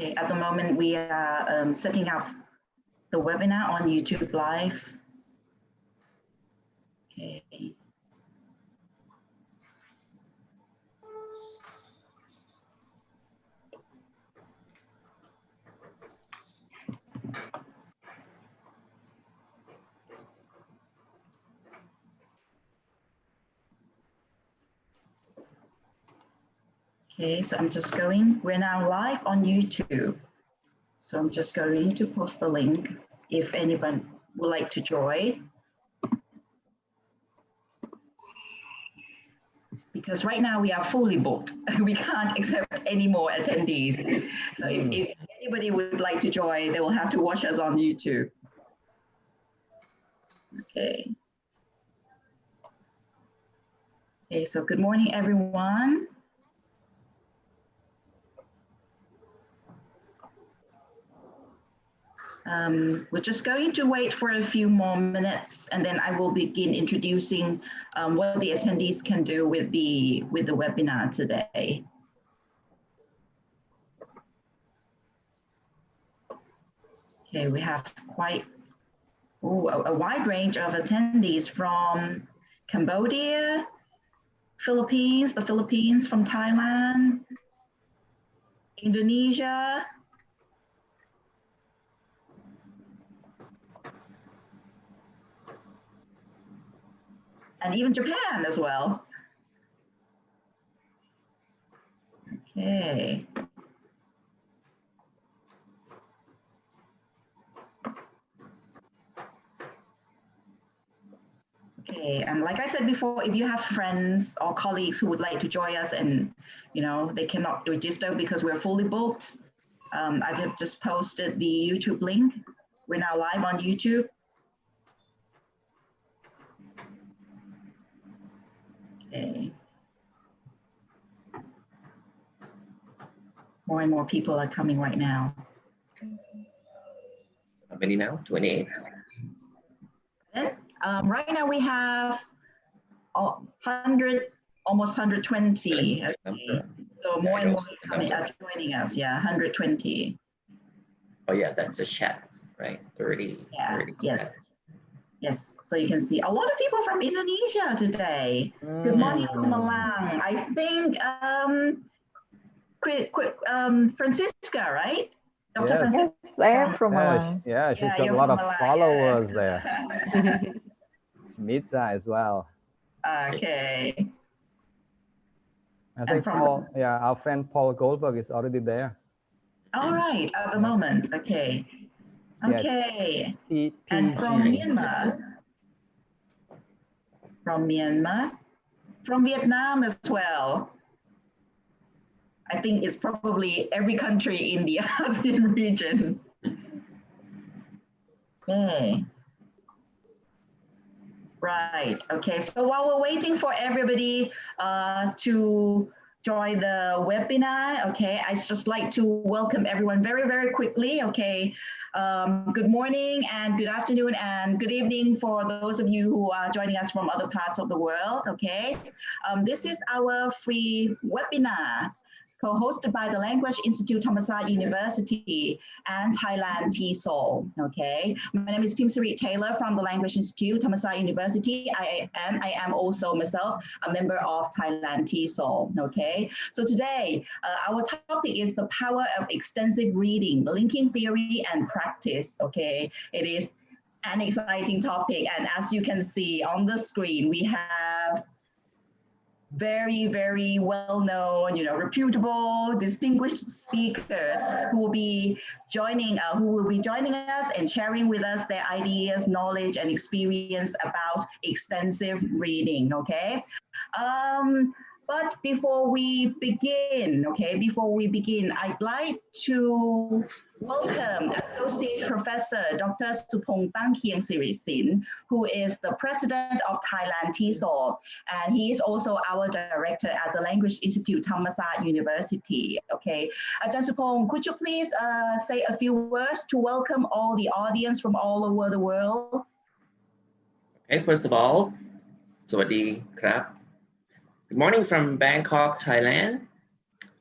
Okay, at the moment we are setting up the webinar on YouTube Live. Okay. Okay, so we're now live on YouTube. So I'm just going to post the link if anyone would like to join. Because right now we are fully booked. We can't accept any more attendees. So if anybody would like to join, they will have to watch us on YouTube. Okay. Okay, so good morning, everyone. We're just going to wait for a few more minutes, and then I will begin introducing what the attendees can do with the webinar today. Okay, we have quite a wide range of attendees from Cambodia, the Philippines, from Thailand, Indonesia, and even Japan as well. Okay. Okay, and like I said before, if you have friends or colleagues who would like to join us and, they cannot register because we're fully booked, I've just posted the YouTube link. We're now live on YouTube. Okay. More and more people are coming right now. How many now? 28. Right now we have 100, almost 120. Okay. So more and more are joining us. Yeah, 120. Oh yeah, that's a chat, right? 30. Yeah. 30 yes. chats. Yes. So you can see a lot of people from Indonesia today. Good morning from Malang. I think Francisca, right? Dr. Yes. Francisca. Yes, I am from Malang. Yeah, she's got a lot of Malang, followers there. Mita as well. Okay. I think our friend Paul Goldberg is already there. All right, at the moment. Okay. Okay. Yes. And from Myanmar. From Vietnam as well. I think it's probably every country in the ASEAN region. Okay. Right. Okay. So while we're waiting for everybody to join the webinar, okay, I'd just like to welcome everyone very, very quickly. Okay. Good morning and good afternoon and good evening for those of you who are joining us from other parts of the world. Okay. This is our free webinar co-hosted by the Language Institute Thammasat University and Thailand TESOL. Okay, my name is Pimsarit Taylor from the Language Institute Thammasat University. I am also myself a member of Thailand TESOL. Okay, so today our topic is the power of extensive reading, linking theory and practice. Okay, it is an exciting topic, and as you can see on the screen, we have very, very well-known, reputable, distinguished speakers who will be joining us and sharing with us their ideas, knowledge, and experience about extensive reading. Okay. But before we begin, I'd like to welcome Associate Professor Dr. Supong Tangkieng Sirisin, who is the President of Thailand TESOL, and he is also our Director at the Language Institute Thammasat University. Okay, Ajahn Supong, could you please say a few words to welcome all the audience from all over the world? Okay, first of all, Sawadee krap. Good morning from Bangkok, Thailand.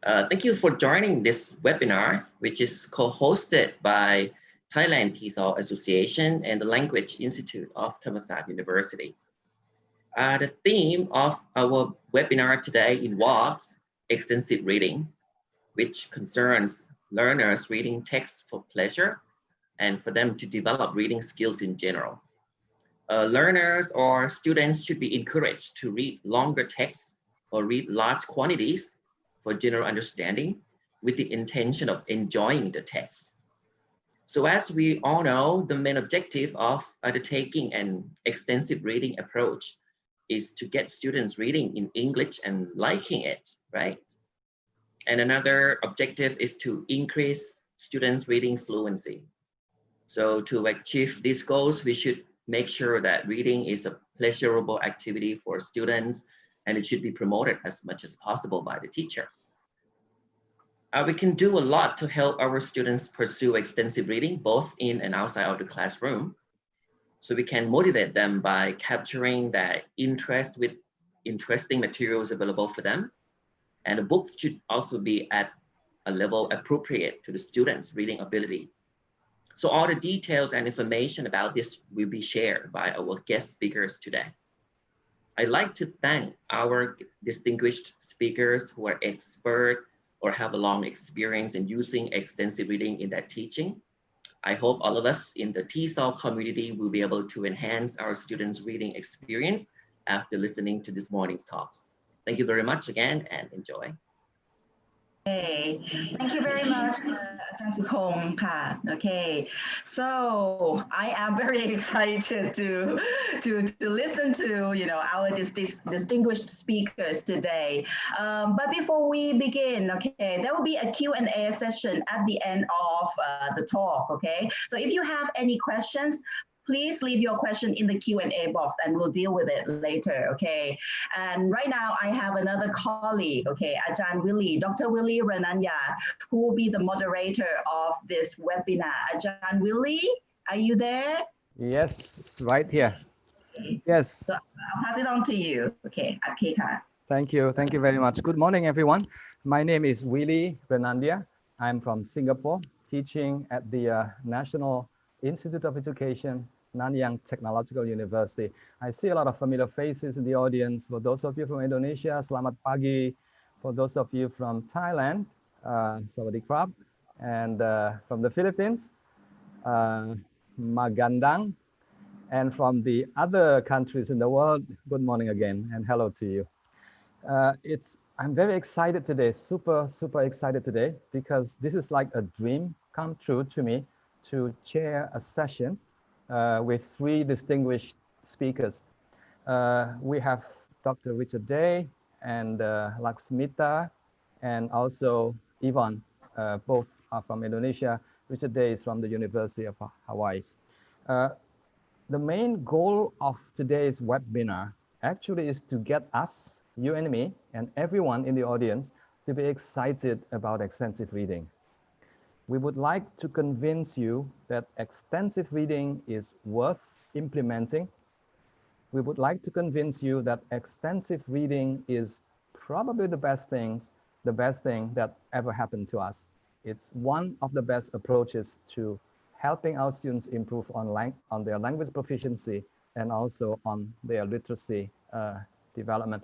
Thank you for joining this webinar, which is co-hosted by Thailand TESOL Association and the Language Institute of Thammasat University. The theme of our webinar today involves extensive reading, which concerns learners reading texts for pleasure and for them to develop reading skills in general. Learners or students should be encouraged to read longer texts or read large quantities for general understanding with the intention of enjoying the text. So as we all know, the main objective of undertaking an extensive reading approach is to get students reading in English and liking it, right? And another objective is to increase students' reading fluency. So to achieve these goals, we should make sure that reading is a pleasurable activity for students, and it should be promoted as much as possible by the teacher. We can do a lot to help our students pursue extensive reading, both in and outside of the classroom. So we can motivate them by capturing their interest with interesting materials available for them. And the books should also be at a level appropriate to the students' reading ability. So all the details and information about this will be shared by our guest speakers today. I'd like to thank our distinguished speakers who are expert or have a long experience in using extensive reading in their teaching. I hope all of us in the TESOL community will be able to enhance our students' reading experience after listening to this morning's talks. Thank you very much again and enjoy. Okay, thank you very much, Ajahn Sukhong. Okay, so I am very excited to listen to our distinguished speakers today. But before we begin, okay, there will be a Q&A session at the end of the talk. Okay, so if you have any questions, please leave your question in the Q&A box and we'll deal with it later, okay? And right now I have another colleague, okay, Ajahn Willie, Dr. Willie Rananya, who will be the moderator of this webinar. Ajahn Willie, are you there? Yes, right here. Yes. So I'll pass it on to you. Okay, Akika. Thank you very much. Good morning, everyone. My name is Willie Renandia. I'm from Singapore, teaching at the National Institute of Education, Nanyang Technological University. I see a lot of familiar faces in the audience. For those of you from Indonesia, selamat pagi. For those of you from Thailand, sawadee krap. And from the Philippines, magandang. And from the other countries in the world, good morning again and hello to you. I'm very excited today, super excited today, because this is like a dream come true to me to chair a session with three distinguished speakers. We have Dr. Richard Day and Laksmita and also Ivan, both are from Indonesia. Richard Day is from the University of Hawaii. The main goal of today's webinar actually is to get us, you and me, and everyone in the audience to be excited about extensive reading. We would like to convince you that extensive reading is worth implementing. We would like to convince you that extensive reading is probably the best thing that ever happened to us. It's one of the best approaches to helping our students improve on their language proficiency and also on their literacy development.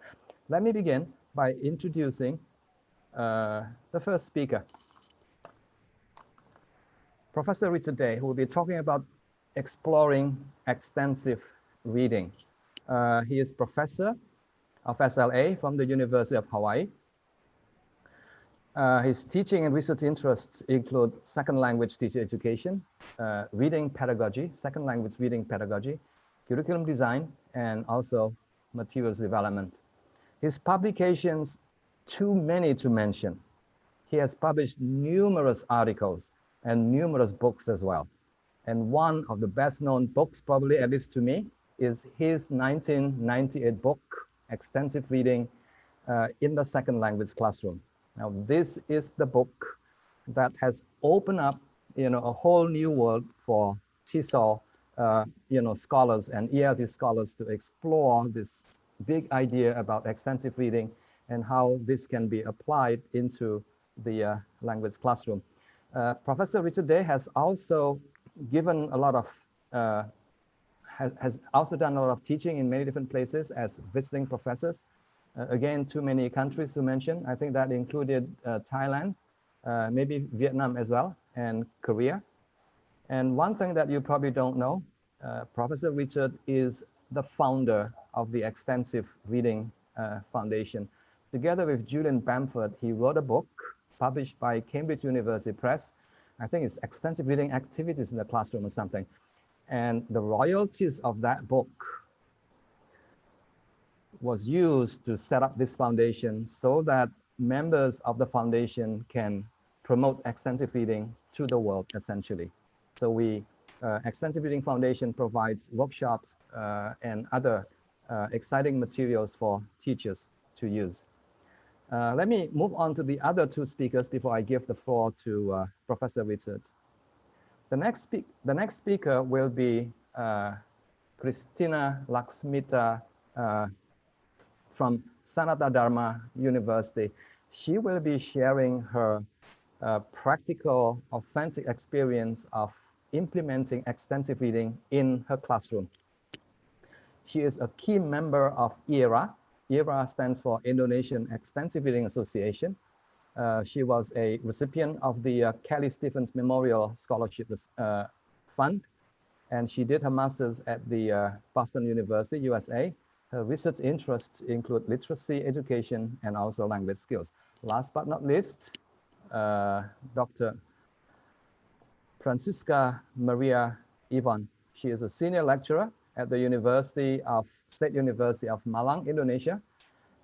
Let me begin by introducing the first speaker, Professor Richard Day, who will be talking about exploring extensive reading. He is professor of SLA from the University of Hawaii. His teaching and research interests include second language teacher education, reading pedagogy, second language reading pedagogy, curriculum design, and also materials development. His publications, too many to mention. He has published numerous articles and numerous books as well. And one of the best known books, probably at least to me, is his 1998 book, Extensive Reading in the Second Language Classroom. Now, this is the book that has opened up, a whole new world for TESOL, scholars and ELT scholars to explore this big idea about extensive reading and how this can be applied into the language classroom. Professor Richard Day has also given a lot of, has also done a lot of teaching in many different places as visiting professors. Again, too many countries to mention. I think that included Thailand, maybe Vietnam as well, and Korea. And one thing that you probably don't know, Professor Richard is the founder of the Extensive Reading Foundation. Together with Julian Bamford, he wrote a book published by Cambridge University Press. I think it's Extensive Reading Activities in the Classroom or something. And the royalties of that book was used to set up this foundation so that members of the foundation can promote extensive reading to the world, essentially. So Extensive Reading Foundation provides workshops and other exciting materials for teachers to use. Let me move on to the other two speakers before I give the floor to Professor Richard. The next speaker will be Christina Laxmita from Sanata Dharma University. She will be sharing her practical, authentic experience of implementing extensive reading in her classroom. She is a key member of IERA. IERA stands for Indonesian Extensive Reading Association. She was a recipient of the Kelly Stephens Memorial Scholarship Fund, and she did her master's at the Boston University, USA. Her research interests include literacy, education, and also language skills. Last but not least, Dr. Francisca Maria Ivan. She is a senior lecturer at the State University of Malang, Indonesia.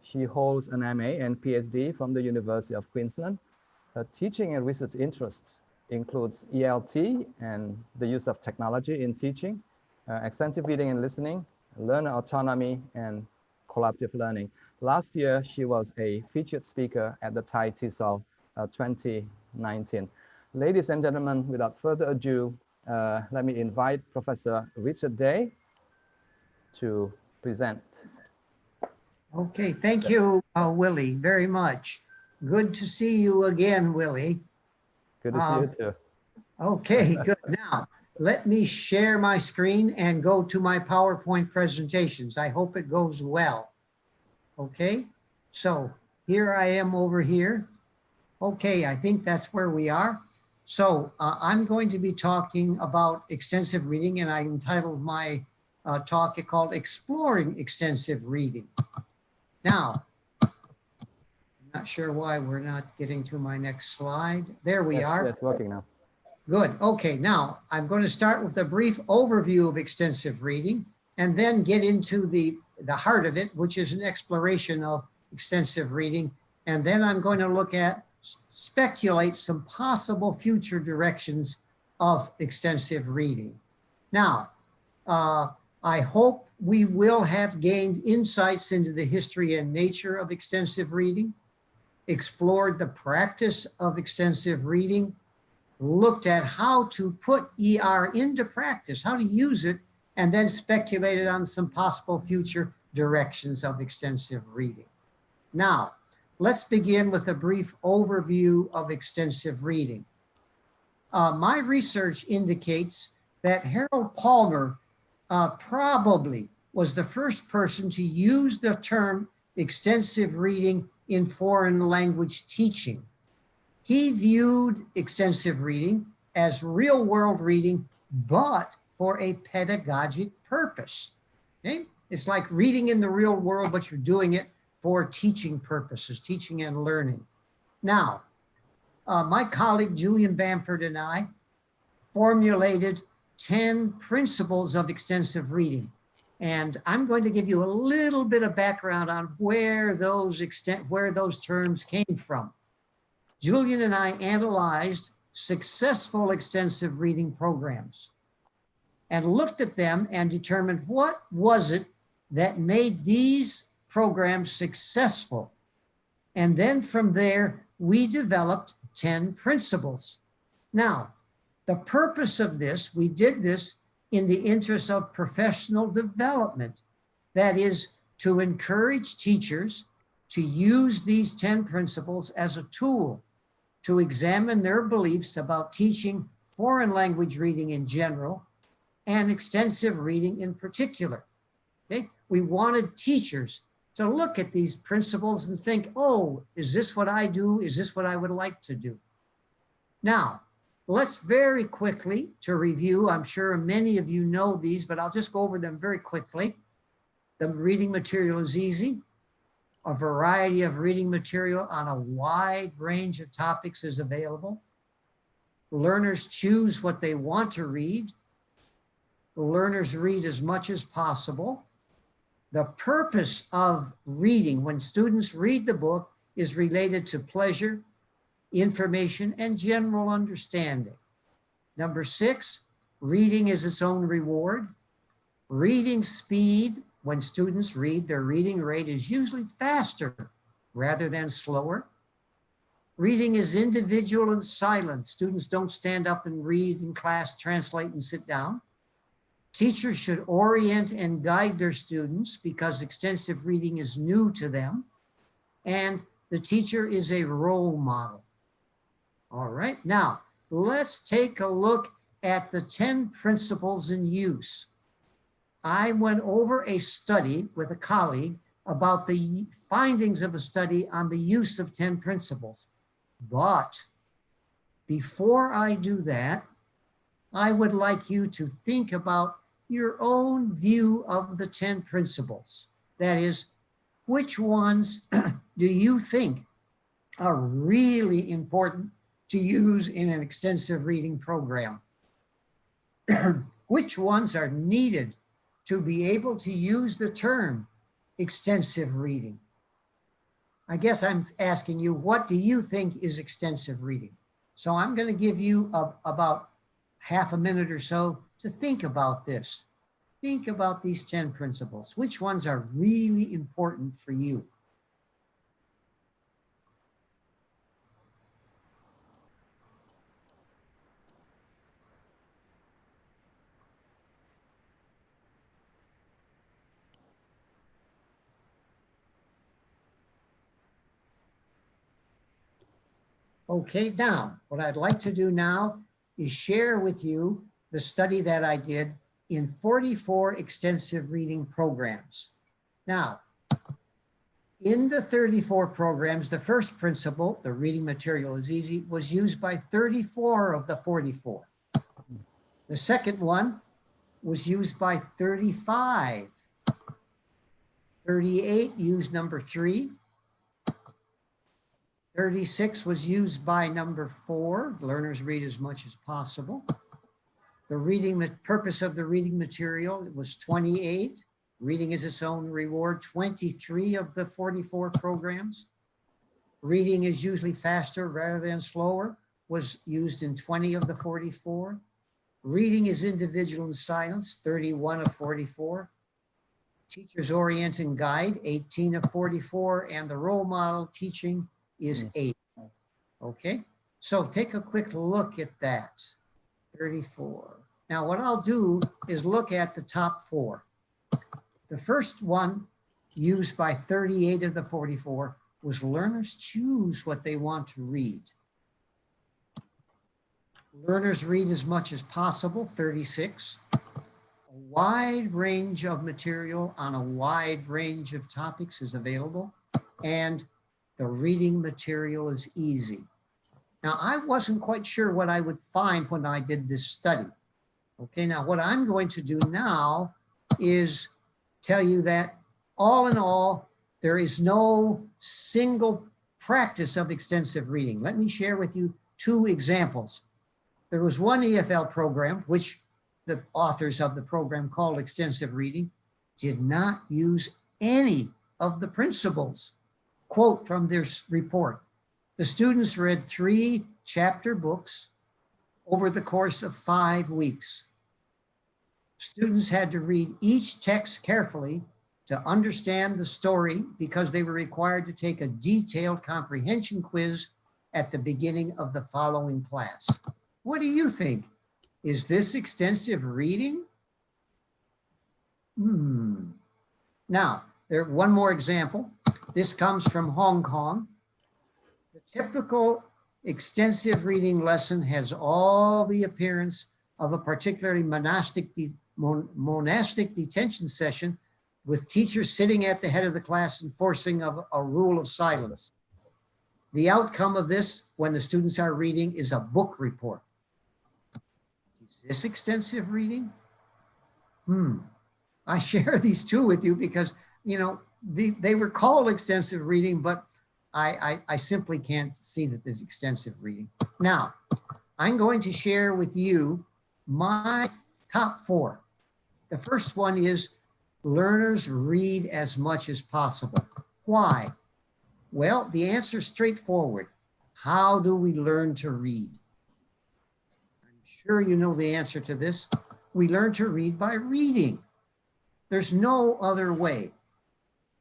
She holds an MA and PhD from the University of Queensland. Her teaching and research interests includes ELT and the use of technology in teaching, extensive reading and listening, learner autonomy, and collaborative learning. Last year, she was a featured speaker at the Thai TESOL 2019. Ladies and gentlemen, without further ado, let me invite Professor Richard Day to present. Okay, thank you, Willie, very much. Good to see you again, Willie. Good to see you too. Okay, good. Now, let me share my screen and go to my PowerPoint presentations. I hope it goes well. Okay, so here I am over here. Okay, I think that's where we are. So I'm going to be talking about extensive reading, and I entitled my talk called Exploring Extensive Reading. Now, I'm not sure why we're not getting to my next slide. There we are. It's working now. Good. Okay, now I'm going to start with a brief overview of extensive reading and then get into the heart of it, which is an exploration of extensive reading. And then I'm going to speculate some possible future directions of extensive reading. Now, I hope we will have gained insights into the history and nature of extensive reading, explored the practice of extensive reading, looked at how to put ER into practice, how to use it, and then speculated on some possible future directions of extensive reading. Now, let's begin with a brief overview of extensive reading. My research indicates that Harold Palmer probably was the first person to use the term extensive reading in foreign language teaching. He viewed extensive reading as real world reading, but for a pedagogic purpose. Okay? It's like reading in the real world, but you're doing it for teaching purposes, teaching and learning. Now, my colleague Julian Bamford and I formulated 10 principles of extensive reading. And I'm going to give you a little bit of background on where those terms came from. Julian and I analyzed successful extensive reading programs and looked at them and determined what was it that made these programs successful. And then from there, we developed 10 principles. Now, the purpose of this, we did this in the interest of professional development. That is to encourage teachers to use these 10 principles as a tool to examine their beliefs about teaching foreign language reading in general and extensive reading in particular. Okay? We wanted teachers to look at these principles and think, oh, is this what I do? Is this what I would like to do? Now, let's very quickly to review. I'm sure many of you know these, but I'll just go over them very quickly. The reading material is easy. A variety of reading material on a wide range of topics is available. Learners choose what they want to read. The learners read as much as possible. The purpose of reading, when students read the book, is related to pleasure, information, and general understanding. Number 6, reading is its own reward. Reading speed, when students read, their reading rate is usually faster rather than slower. Reading is individual and silent. Students don't stand up and read in class, translate, and sit down. Teachers should orient and guide their students because extensive reading is new to them. And the teacher is a role model. All right, now let's take a look at the 10 principles in use. I went over a study with a colleague about the findings of a study on the use of 10 principles. But before I do that, I would like you to think about your own view of the 10 principles. That is, which ones do you think are really important to use in an extensive reading program? Which ones are needed to be able to use the term extensive reading? I guess I'm asking you, what do you think is extensive reading? So I'm going to give you about half a minute or so to think about this. Think about these 10 principles. Which ones are really important for you? Okay, now, what I'd like to do now is share with you the study that I did in 44 extensive reading programs. Now, in the 34 programs, the first principle, the reading material is easy, was used by 34 of the 44. The second one was used by 35. 38 used number 3. 36 was used by number 4. Learners read as much as possible. The purpose of the reading material was 28. Reading is its own reward, 23 of the 44 programs. Reading is usually faster rather than slower, was used in 20 of the 44. Reading is individual and silence, 31 of 44. Teachers orient and guide, 18 of 44. And the role model teaching is 8. Okay, so take a quick look at that. 34. Now what I'll do is look at the top 4. The first one used by 38 of the 44 was learners choose what they want to read. Learners read as much as possible, 36. A wide range of material on a wide range of topics is available, and the reading material is easy. Now, I wasn't quite sure what I would find when I did this study. Okay, now what I'm going to do now is tell you that all in all, there is no single practice of extensive reading. Let me share with you 2 examples. There was one EFL program, which the authors of the program called extensive reading, did not use any of the principles. Quote from their report: the students read 3 chapter books over the course of 5 weeks. Students had to read each text carefully to understand the story because they were required to take a detailed comprehension quiz at the beginning of the following class. What do you think? Is this extensive reading? Now, one more example. This comes from Hong Kong. The typical extensive reading lesson has all the appearance of a particularly monastic detention session with teachers sitting at the head of the class enforcing a rule of silence. The outcome of this, when the students are reading, is a book report. Is this extensive reading? I share these two with you because, you know, they were called extensive reading, but I simply can't see that there's extensive reading. Now, I'm going to share with you my top 4. The first one is learners read as much as possible. Why? Well, the answer is straightforward. How do we learn to read? I'm sure you know the answer to this. We learn to read by reading. There's no other way.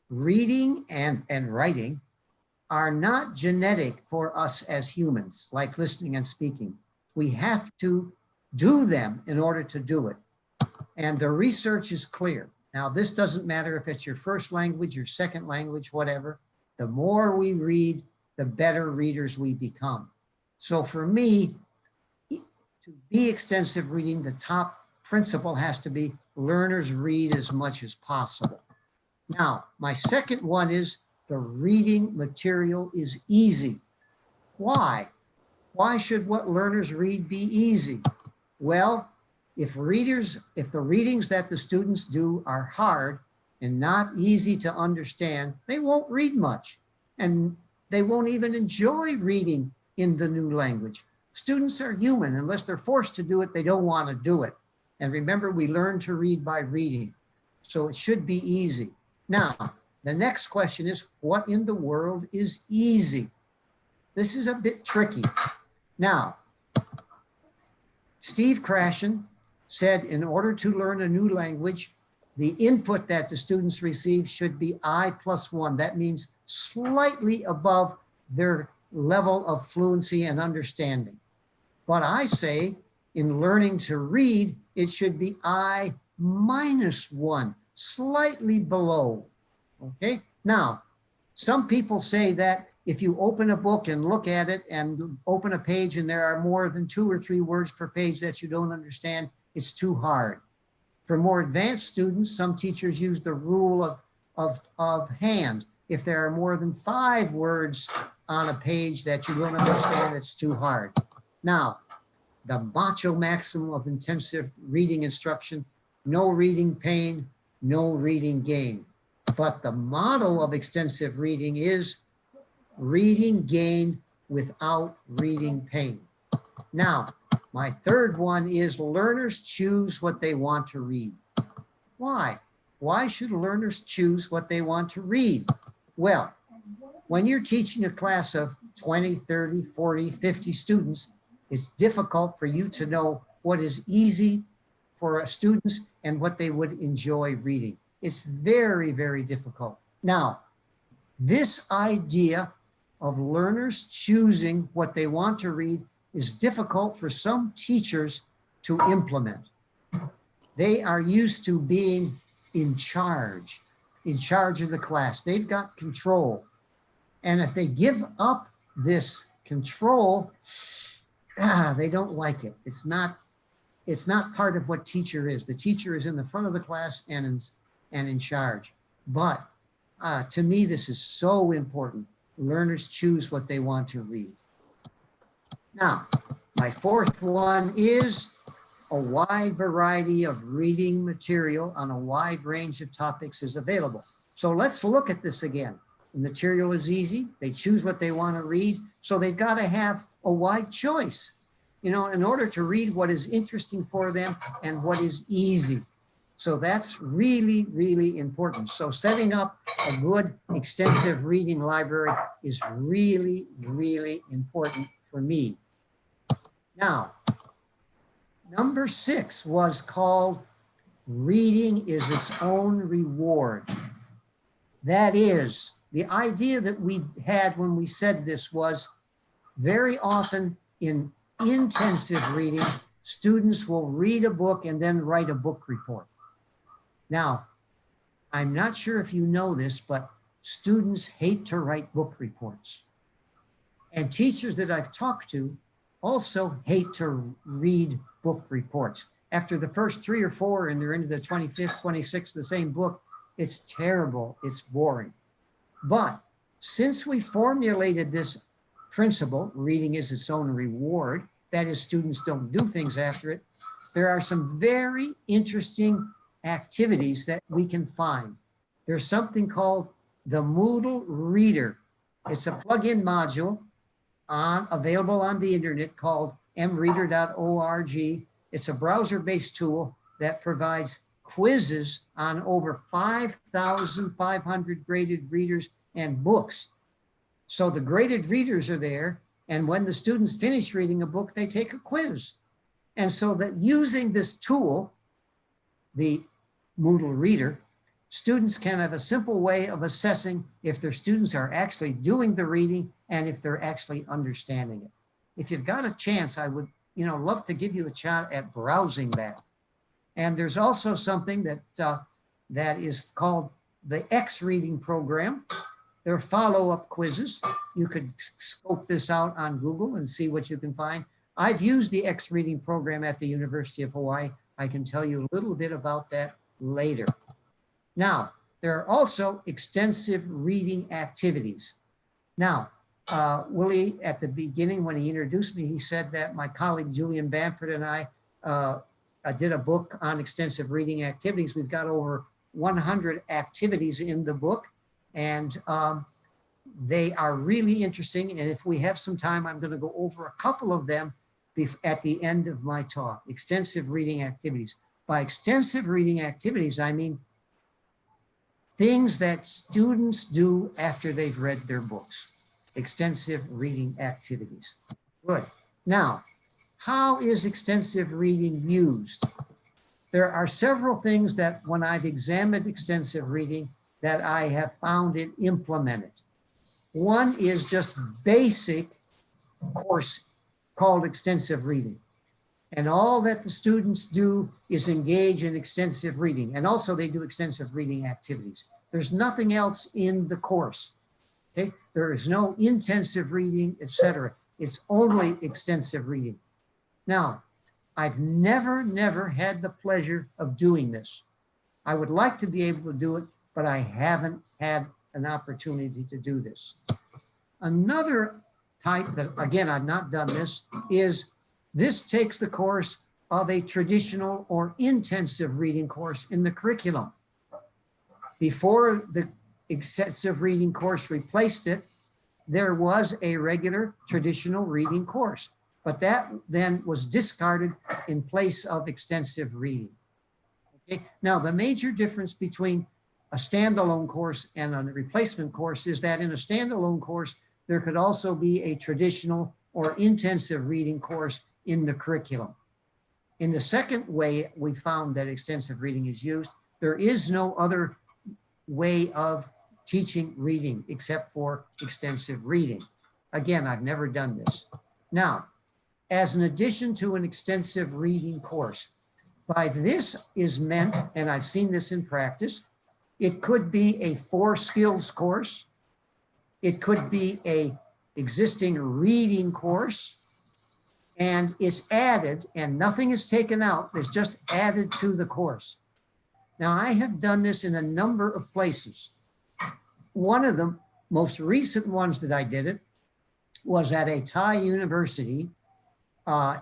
Reading and writing are not genetic for us as humans, like listening and speaking. We have to do them in order to do it. And the research is clear. Now, this doesn't matter if it's your first language, your second language, whatever. The more we read, the better readers we become. So for me, to be extensive reading, the top principle has to be learners read as much as possible. Now, my second one is the reading material is easy. Why? Why should what learners read be easy? Well, if the readings that the students do are hard and not easy to understand, they won't read much, and they won't even enjoy reading in the new language. Students are human. Unless they're forced to do it, they don't want to do it. And remember, we learn to read by reading. So it should be easy. Now, the next question is, what in the world is easy? This is a bit tricky. Now, Steve Krashen said in order to learn a new language, the input that the students receive should be I+1. That means slightly above their level of fluency and understanding. But I say in learning to read, it should be I-1, slightly below. Okay. Now, some people say that if you open a book and look at it and open a page and there are more than 2 or 3 words per page that you don't understand, it's too hard. For more advanced students, some teachers use the rule of hand. If there are more than 5 words on a page that you don't understand, it's too hard. Now, the macho maximum of intensive reading instruction, no reading pain, no reading gain. But the motto of extensive reading is reading gain without reading pain. Now, my third one is learners choose what they want to read. Why? Why should learners choose what they want to read? Well, when you're teaching a class of 20, 30, 40, 50 students, it's difficult for you to know what is easy for students and what they would enjoy reading. It's very, very difficult. Now, this idea of learners choosing what they want to read is difficult for some teachers to implement. They are used to being in charge of the class. They've got control. And if they give up this control, they don't like it. It's not part of what teacher is. The teacher is in the front of the class and in charge. But to me, this is so important. Learners choose what they want to read. Now, my fourth one is a wide variety of reading material on a wide range of topics is available. So let's look at this again. The material is easy. They choose what they want to read. So they've got to have a wide choice, you know, in order to read what is interesting for them and what is easy. So that's really, really important. So setting up a good extensive reading library is really, really important for me. Now, number 6 was called reading is its own reward. That is, the idea that we had when we said this was very often in intensive reading, students will read a book and then write a book report. Now, I'm not sure if you know this, but students hate to write book reports. And teachers that I've talked to also hate to read book reports. After the first 3 or 4 and they're into the 25th, 26th, the same book, it's terrible, it's boring. But since we formulated this principle, reading is its own reward, that is, students don't do things after it, there are some very interesting activities that we can find. There's something called the Moodle Reader. It's a plug-in module available on the internet called mreader.org. It's a browser-based tool that provides quizzes on over 5,500 graded readers and books. So the graded readers are there, and when the students finish reading a book, they take a quiz. And so that using this tool, the Moodle Reader, students can have a simple way of assessing if their students are actually doing the reading and if they're actually understanding it. If you've got a chance, I would love to give you a shot at browsing that. And there's also something that is called the X Reading Program. There are follow-up quizzes. You could scope this out on Google and see what you can find. I've used the X Reading Program at the University of Hawaii. I can tell you a little bit about that later. Now, there are also extensive reading activities. Now, Willie, at the beginning, when he introduced me, he said that my colleague Julian Bamford and I did a book on extensive reading activities. We've got over 100 activities in the book, and they are really interesting. And if we have some time, I'm going to go over a couple of them at the end of my talk. Extensive reading activities. By extensive reading activities, I mean things that students do after they've read their books. Extensive reading activities. Good. Now, how is extensive reading used? There are several things that when I've examined extensive reading that I have found it implemented. One is just basic course called extensive reading. And all that the students do is engage in extensive reading. And also they do extensive reading activities. There's nothing else in the course. Okay? There is no intensive reading, etc. It's only extensive reading. Now, I've never had the pleasure of doing this. I would like to be able to do it, but I haven't had an opportunity to do this. Another type that, again, I've not done this, is this takes the course of a traditional or intensive reading course in the curriculum. Before the extensive reading course replaced it, there was a regular traditional reading course, but that then was discarded in place of extensive reading. Okay. Now, the major difference between a standalone course and a replacement course is that in a standalone course, there could also be a traditional or intensive reading course in the curriculum. In the second way we found that extensive reading is used, there is no other way of teaching reading except for extensive reading. Again, I've never done this. Now, as an addition to an extensive reading course, by this is meant, and I've seen this in practice, it could be a 4 skills course. It could be a existing reading course, and it's added and nothing is taken out. It's just added to the course. Now, I have done this in a number of places. One of the most recent ones that I did it was at a Thai university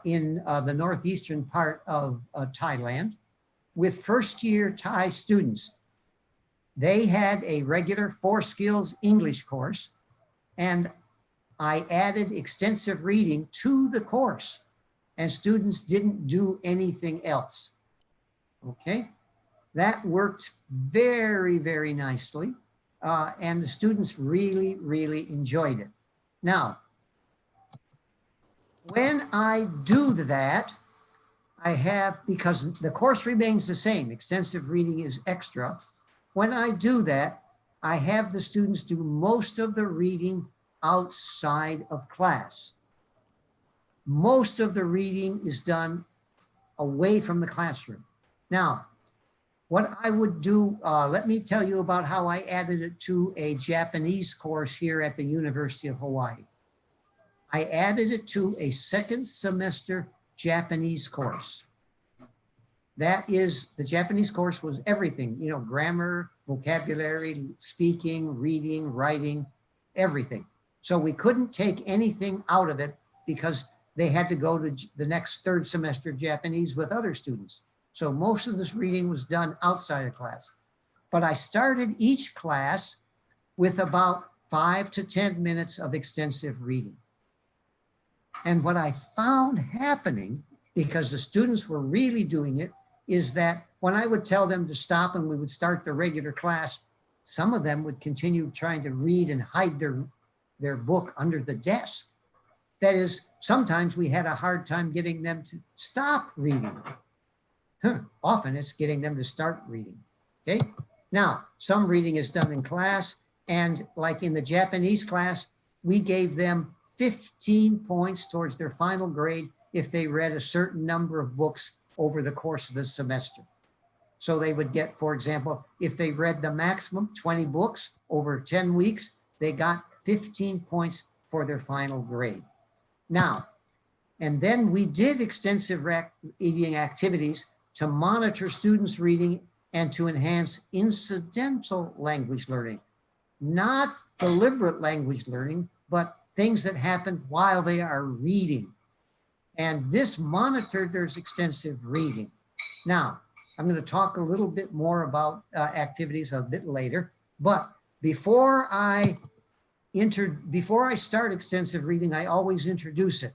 in the northeastern part of Thailand with first-year Thai students. They had a regular 4 skills English course, and I added extensive reading to the course, and students didn't do anything else. Okay, that worked very, very nicely, and the students really, really enjoyed it. Now, when I do that, I have, because the course remains the same, extensive reading is extra. When I do that, I have the students do most of the reading outside of class. Most of the reading is done away from the classroom. Now, what I would do, let me tell you about how I added it to a Japanese course here at the University of Hawaii. I added it to a second semester Japanese course. That is, the Japanese course was everything, you know, grammar, vocabulary, speaking, reading, writing, everything. So we couldn't take anything out of it because they had to go to the next third semester Japanese with other students. So most of this reading was done outside of class. But I started each class with about 5 to 10 minutes of extensive reading. And what I found happening, because the students were really doing it, is that when I would tell them to stop and we would start the regular class, some of them would continue trying to read and hide their book under the desk. That is, sometimes we had a hard time getting them to stop reading. Often it's getting them to start reading, okay? Now, some reading is done in class, and like in the Japanese class, we gave them 15 points towards their final grade if they read a certain number of books over the course of the semester. So they would get, for example, if they read the maximum 20 books over 10 weeks, they got 15 points for their final grade. Now, and then we did extensive reading activities to monitor students' reading and to enhance incidental language learning, not deliberate language learning, but things that happen while they are reading. And this monitored their extensive reading. Now, I'm going to talk a little bit more about activities a bit later, but before I start extensive reading, I always introduce it.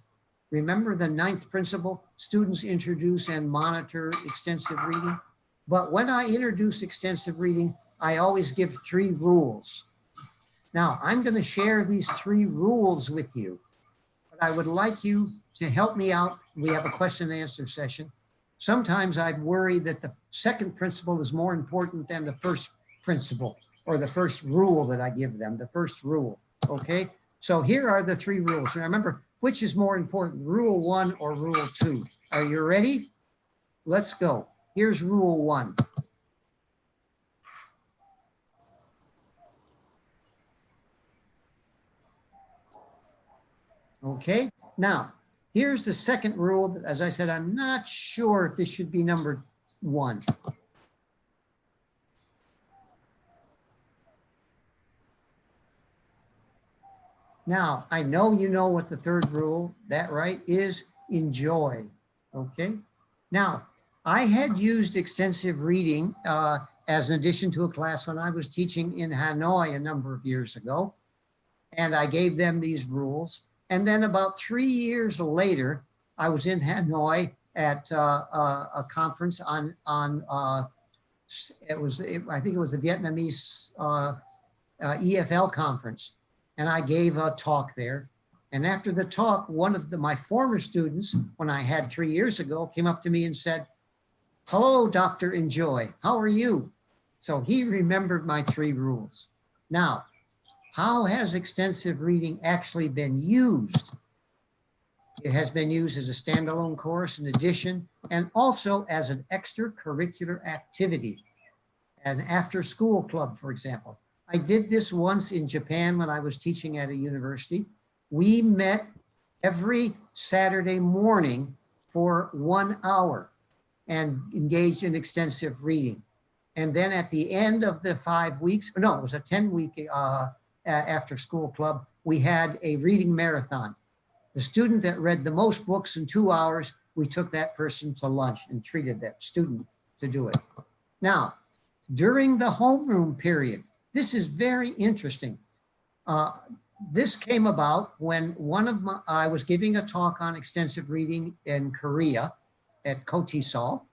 Remember the 9th principle, students introduce and monitor extensive reading. But when I introduce extensive reading, I always give 3 rules. Now, I'm going to share these 3 rules with you, but I would like you to help me out. We have a question and answer session. Sometimes I'd worry that the second principle is more important than the first principle or the first rule that I give them, the first rule, okay? So here are the 3 rules. Remember, which is more important, rule 1 or rule 2? Are you ready? Let's go. Here's rule 1. Okay, now, here's the second rule. As I said, I'm not sure if this should be number 1. Now, I know you know what the third rule, that right, is enjoy, okay? Now, I had used extensive reading as an addition to a class when I was teaching in Hanoi a number of years ago, and I gave them these rules. And then about 3 years later, I was in Hanoi at a conference on I think it was the Vietnamese EFL conference. And I gave a talk there. And after the talk, one of my former students, when I had 3 years ago, came up to me and said, "Hello, Dr. Enjoy, how are you?" So he remembered my 3 rules. Now, how has extensive reading actually been used? It has been used as a standalone course in addition, and also as an extracurricular activity, an after-school club, for example. I did this once in Japan when I was teaching at a university. We met every Saturday morning for 1 hour and engaged in extensive reading. And then at the end of the 5 weeks, no, it was a 10-week after school club, we had a reading marathon. The student that read the most books in 2 hours, we took that person to lunch and treated that student to do it. Now, during the homeroom period, this is very interesting. This came about when I was giving a talk on extensive reading in Korea at Kotisol,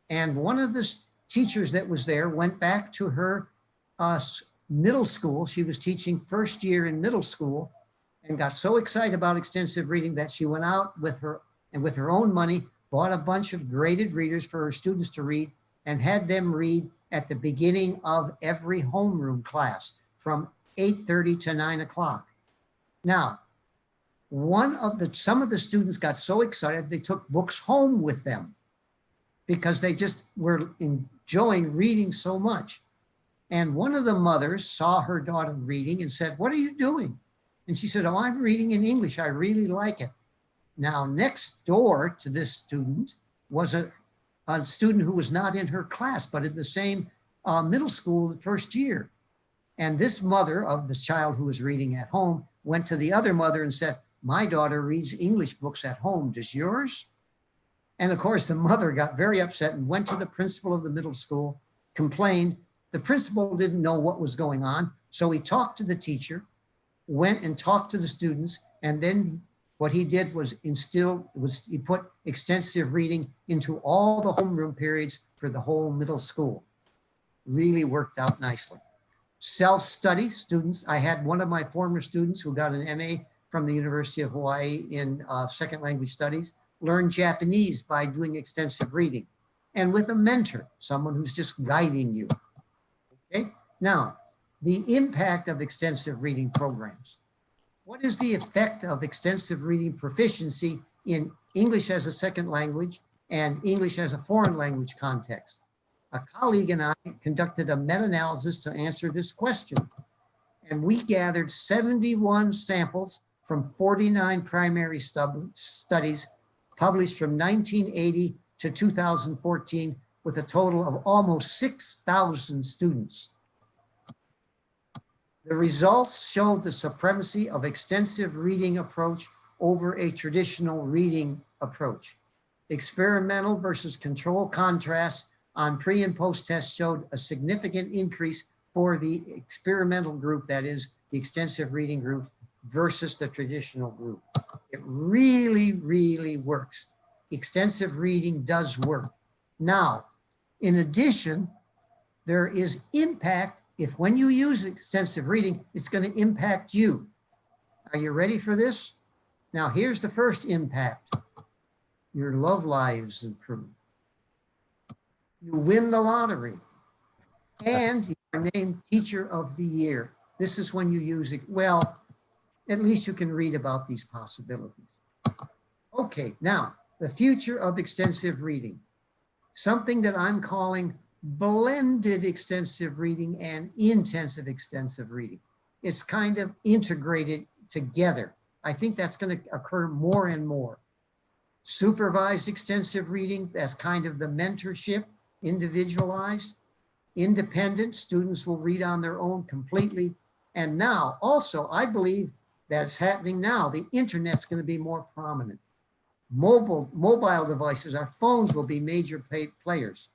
and one of the teachers that was there went back to her middle school. She was teaching first year in middle school and got so excited about extensive reading that she went out with her own money, bought a bunch of graded readers for her students to read and had them read at the beginning of every homeroom class from 8:30 to 9 o'clock. Now, some of the students got so excited they took books home with them because they just were enjoying reading so much. And one of the mothers saw her daughter reading and said, "What are you doing?" And she said, oh, I'm reading in English. I really like it. Now, next door to this student was a student who was not in her class, but in the same middle school the first year. And this mother of the child who was reading at home went to the other mother and said, my daughter reads English books at home. Does yours? And of course, the mother got very upset and went to the principal of the middle school, complained. The principal didn't know what was going on. So he talked to the teacher, went and talked to the students. And then what he did was he put extensive reading into all the homeroom periods for the whole middle school. Really worked out nicely. Self-study students. I had one of my former students who got an MA from the University of Hawaii in second language studies, learn Japanese by doing extensive reading and with a mentor, someone who's just guiding you. Okay, now the impact of extensive reading programs. What is the effect of extensive reading proficiency in English as a second language and English as a foreign language context? A colleague and I conducted a meta-analysis to answer this question. And we gathered 71 samples from 49 primary studies published from 1980 to 2014 with a total of almost 6,000 students. The results showed the supremacy of extensive reading approach over a traditional reading approach. Experimental versus control contrast on pre and post tests showed a significant increase for the experimental group, that is the extensive reading group, versus the traditional group. It really, really works. Extensive reading does work. Now, in addition, there is impact. If when you use extensive reading, it's going to impact you. Are you ready for this? Now, here's the first impact. Your love lives improve. You win the lottery. And you are named Teacher of the Year. This is when you use it. Well, at least you can read about these possibilities. Okay, now, the future of extensive reading. Something that I'm calling blended extensive reading and intensive extensive reading. It's kind of integrated together. I think that's going to occur more and more. Supervised extensive reading, that's kind of the mentorship, individualized. Independent, students will read on their own completely. And now, also, I believe that's happening now. The internet's going to be more prominent. Mobile devices, our phones will be major players.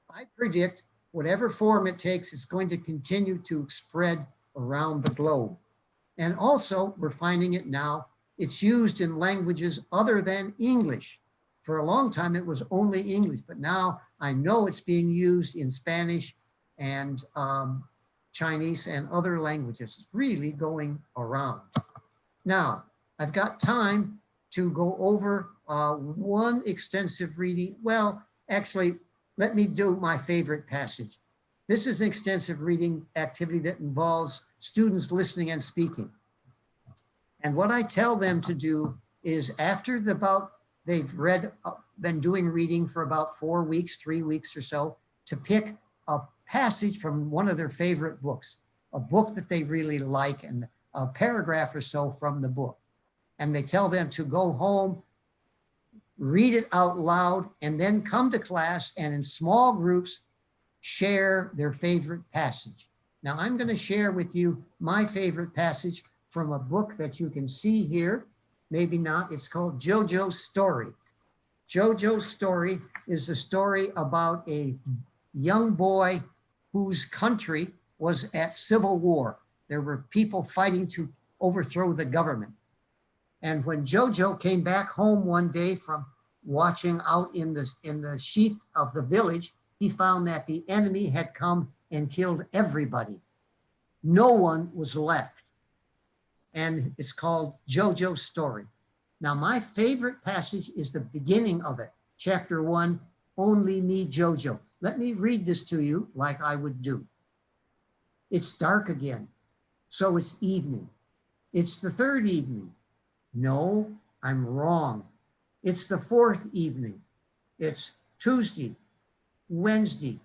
I predict whatever form it takes, it's going to continue to spread around the globe. And also, we're finding it now, it's used in languages other than English. For a long time, it was only English, but now I know it's being used in Spanish and Chinese and other languages. It's really going around. Now, I've got time to go over one extensive reading. Well, actually, let me do my favorite passage. This is an extensive reading activity that involves students listening and speaking. And what I tell them to do is after they've been doing reading for about 4 weeks, 3 weeks or so, to pick a passage from one of their favorite books, a book that they really like, and a paragraph or so from the book. And they tell them to go home, read it out loud, and then come to class and in small groups, share their favorite passage. Now I'm going to share with you my favorite passage from a book that you can see here. Maybe not, it's called JoJo's Story. JoJo's Story is the story about a young boy whose country was at civil war. There were people fighting to overthrow the government. And when JoJo came back home one day from watching out in the sheep of the village, he found that the enemy had come and killed everybody. No one was left. And it's called JoJo's Story. Now, my favorite passage is the beginning of it, chapter 1, Only Me, JoJo. Let me read this to you like I would do. It's dark again, so it's evening. It's the third evening. No, I'm wrong. It's the fourth evening. It's Tuesday, Wednesday,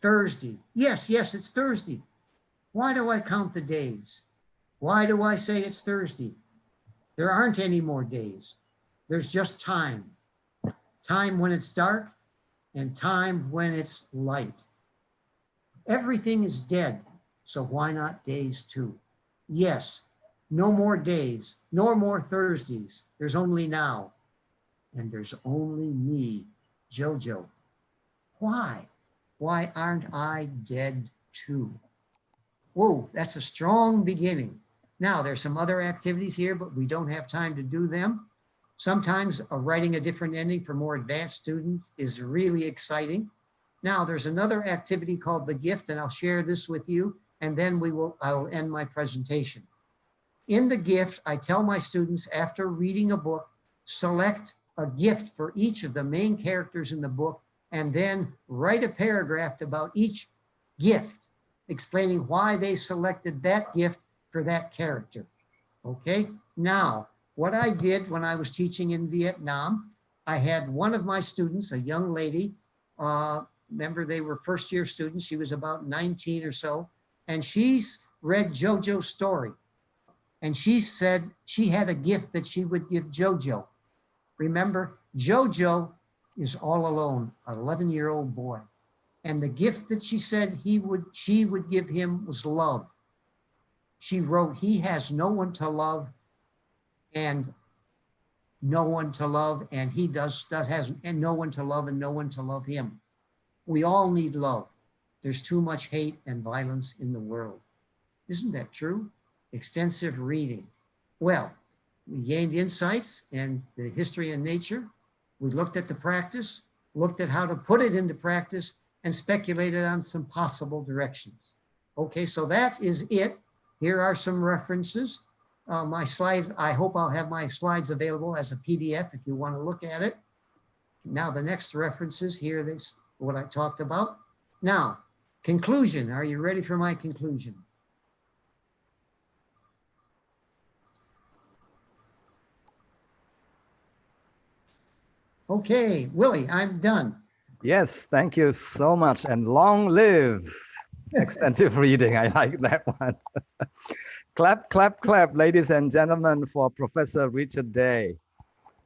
Thursday. Yes, it's Thursday. Why do I count the days? Why do I say it's Thursday? There aren't any more days. There's just time. Time when it's dark and time when it's light. Everything is dead, so why not days too? Yes, no more days, no more Thursdays. There's only now. And there's only me, Jojo. Why? Why aren't I dead too? Whoa, that's a strong beginning. Now, there's some other activities here, but we don't have time to do them. Sometimes writing a different ending for more advanced students is really exciting. Now, there's another activity called The Gift, and I'll share this with you, and then I'll end my presentation. In The Gift, I tell my students after reading a book, select a gift for each of the main characters in the book, and then write a paragraph about each gift, explaining why they selected that gift for that character. Okay, now, what I did when I was teaching in Vietnam, I had one of my students, a young lady, remember they were first year students, she was about 19 or so, and she's read JoJo's story. And she said she had a gift that she would give Jojo. Remember, Jojo is all alone, an 11-year-old boy. And the gift that she said she would give him was love. She wrote, he has no one to love and no one to love, and he has no one to love and no one to love him. We all need love. There's too much hate and violence in the world. Isn't that true? Extensive reading. Well, we gained insights in the history and nature. We looked at the practice, looked at how to put it into practice, and speculated on some possible directions. Okay, so that is it. Here are some references. My slides, I hope I'll have my slides available as a PDF if you want to look at it. Now the next references here, this what I talked about. Now, conclusion. Are you ready for my conclusion? Okay, Willie, I'm done. Yes, thank you so much, and long live extensive reading. I like that one. Clap, clap, clap, ladies and gentlemen, for Professor Richard Day.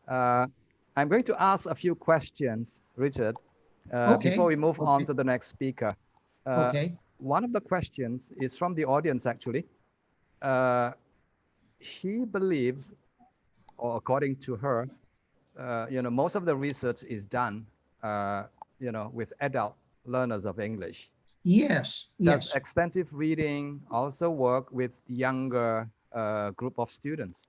I'm going to ask a few questions, Richard, before we move on to the next speaker. One of the questions is from the audience, actually. She believes, or according to her, most of the research is done, with adult learners of English. Yes, yes. Does extensive reading also work with younger group of students?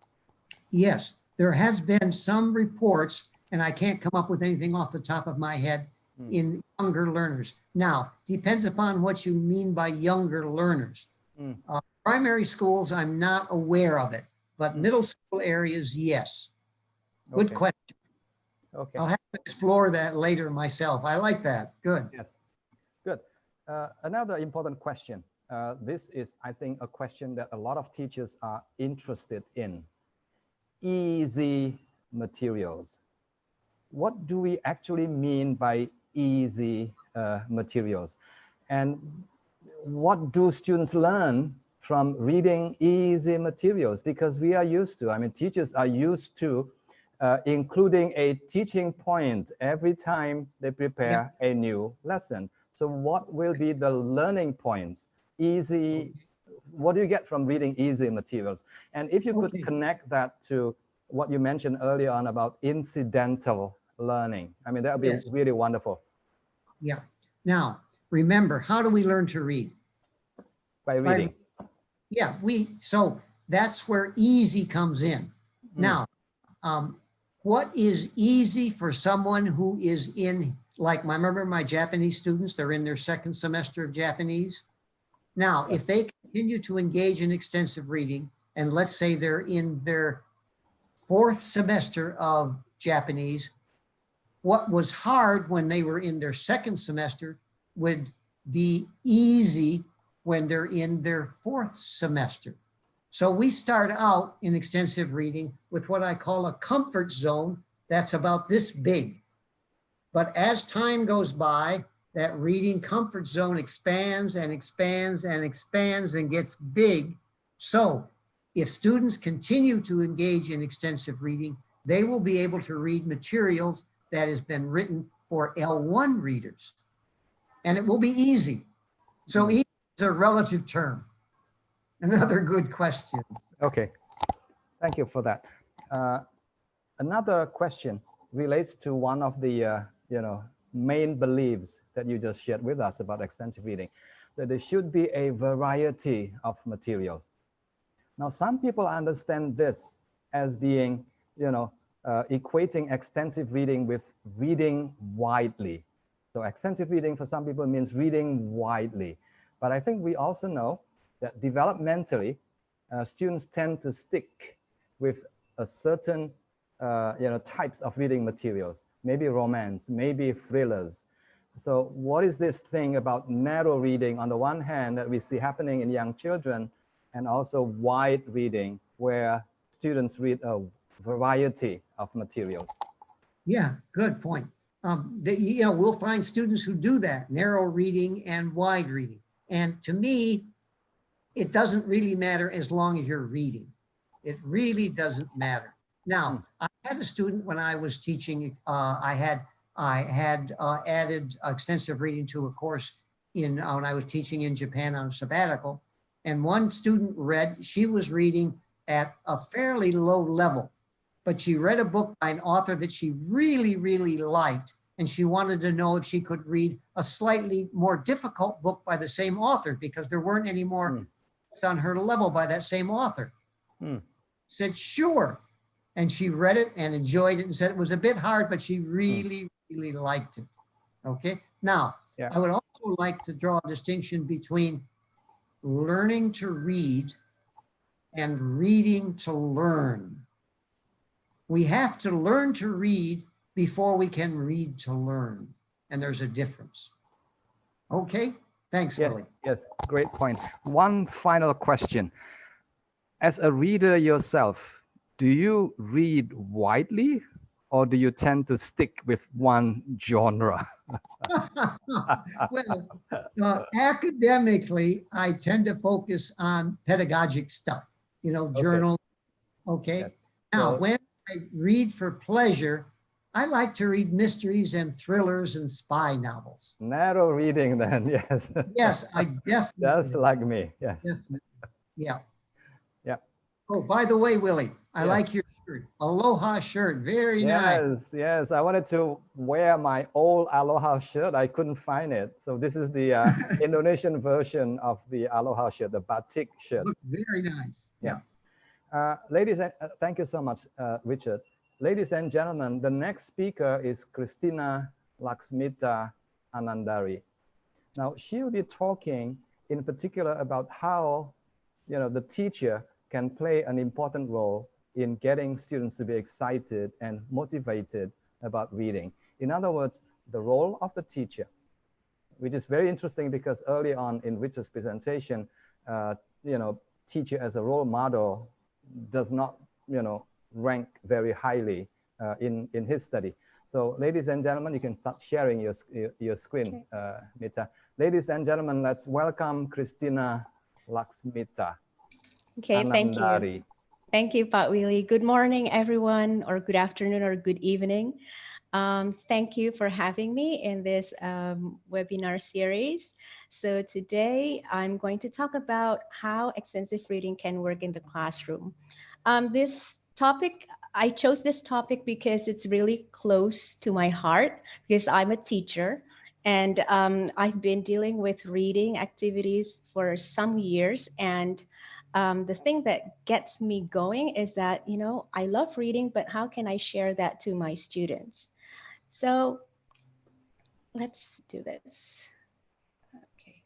Yes, there has been some reports, and I can't come up with anything off the top of my head, in younger learners. Now, depends upon what you mean by younger learners. Primary schools, I'm not aware of it, but middle school areas, yes. Good question. Okay. I'll have to explore that later myself. I like that. Good. Yes. Good. Another important question. This is, I think, a question that a lot of teachers are interested in. Easy materials. What do we actually mean by easy materials? And what do students learn from reading easy materials? Because we are used to, teachers are used to including a teaching point every time they prepare a new lesson. So what will be the learning points? Easy, what do you get from reading easy materials? And if you could connect that to what you mentioned earlier on about incidental learning, that would be really wonderful. Yeah. Now, remember, how do we learn to read? By reading. So that's where easy comes in. Now, what is easy for someone who is in, like, remember my Japanese students, they're in their second semester of Japanese. Now, if they continue to engage in extensive reading, and let's say they're in their fourth semester of Japanese, what was hard when they were in their second semester would be easy when they're in their fourth semester. So we start out in extensive reading with what I call a comfort zone that's about this big. But as time goes by, that reading comfort zone expands and expands and expands and gets big. So if students continue to engage in extensive reading, they will be able to read materials that has been written for L1 readers. And it will be easy. So easy is a relative term. Another good question. Okay, thank you for that. Another question relates to one of the main beliefs that you just shared with us about extensive reading, that there should be a variety of materials. Now, some people understand this as being, equating extensive reading with reading widely. So extensive reading for some people means reading widely. But I think we also know that developmentally, students tend to stick with a certain types of reading materials, maybe romance, maybe thrillers. So what is this thing about narrow reading on the one hand that we see happening in young children, and also wide reading where students read a variety of materials? Yeah, good point. We'll find students who do that, narrow reading and wide reading. And to me, it doesn't really matter as long as you're reading. It really doesn't matter. Now, I had a student when I was teaching, I had added extensive reading to a course when I was teaching in Japan on sabbatical. And one student she was reading at a fairly low level, but she read a book by an author that she really, really liked. And she wanted to know if she could read a slightly more difficult book by the same author, because there weren't any more books on her level by that same author. Said, sure. And she read it and enjoyed it and said it was a bit hard, but she really, really liked it. Okay. Now, I would also like to draw a distinction between learning to read and reading to learn. We have to learn to read before we can read to learn. And there's a difference. Okay, thanks, Willie. Yes, great point. One final question. As a reader yourself, do you read widely or do you tend to stick with one genre? Well, academically, I tend to focus on pedagogic stuff, journals. Okay. Yes. Now, when I read for pleasure, I like to read mysteries and thrillers and spy novels. Narrow reading then, yes. Yes, I definitely. Just like me, yes. Definitely. Yeah. Yeah. Oh, by the way, Willie, I like your shirt. Aloha shirt, very nice. Yes, I wanted to wear my old Aloha shirt. I couldn't find it. So this is the Indonesian version of the Aloha shirt, the batik shirt. Looks very nice. Yes. Ladies, thank you so much, Richard. Ladies and gentlemen, the next speaker is Christina Laxmita Anandari. Now, she will be talking in particular about how the teacher can play an important role in getting students to be excited and motivated about reading. In other words, the role of the teacher, which is very interesting because early on in Richard's presentation, teacher as a role model does not, rank very highly in his study. So ladies and gentlemen, you can start sharing your screen, Mita. Ladies and gentlemen, let's welcome Christina Laxmita. Okay, thank you. Thank you, Pak Willie. Good morning, everyone, or good afternoon, or good evening. Thank you for having me in this webinar series. So today I'm going to talk about how extensive reading can work in the classroom. This topic, I chose this topic because it's really close to my heart, because I'm a teacher and I've been dealing with reading activities for some years. And the thing that gets me going is that, I love reading, but how can I share that to my students? So let's do this. Okay.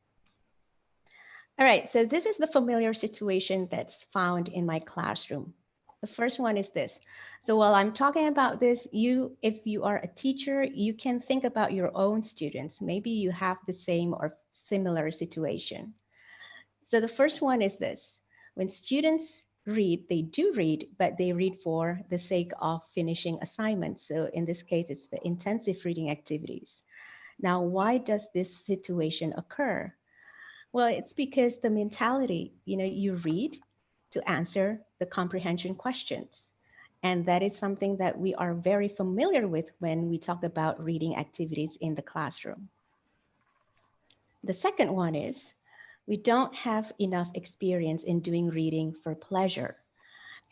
All right, so this is the familiar situation that's found in my classroom. The first one is this. So while I'm talking about this, if you are a teacher, you can think about your own students. Maybe you have the same or similar situation. So the first one is this. When students read, they do read, but they read for the sake of finishing assignments. So in this case, it's the intensive reading activities. Now, why does this situation occur? Well, it's because the mentality, you read to answer the comprehension questions. And that is something that we are very familiar with when we talk about reading activities in the classroom. The second one is we don't have enough experience in doing reading for pleasure.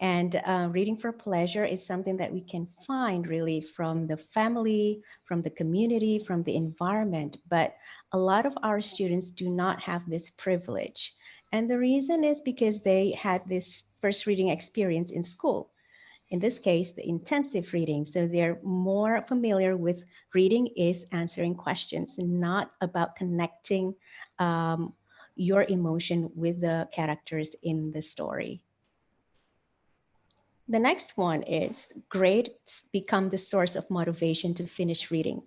And reading for pleasure is something that we can find really from the family, from the community, from the environment. But a lot of our students do not have this privilege. And the reason is because they had this first reading experience in school. In this case, the intensive reading. So they're more familiar with reading is answering questions, not about connecting your emotion with the characters in the story. The next one is grades become the source of motivation to finish reading.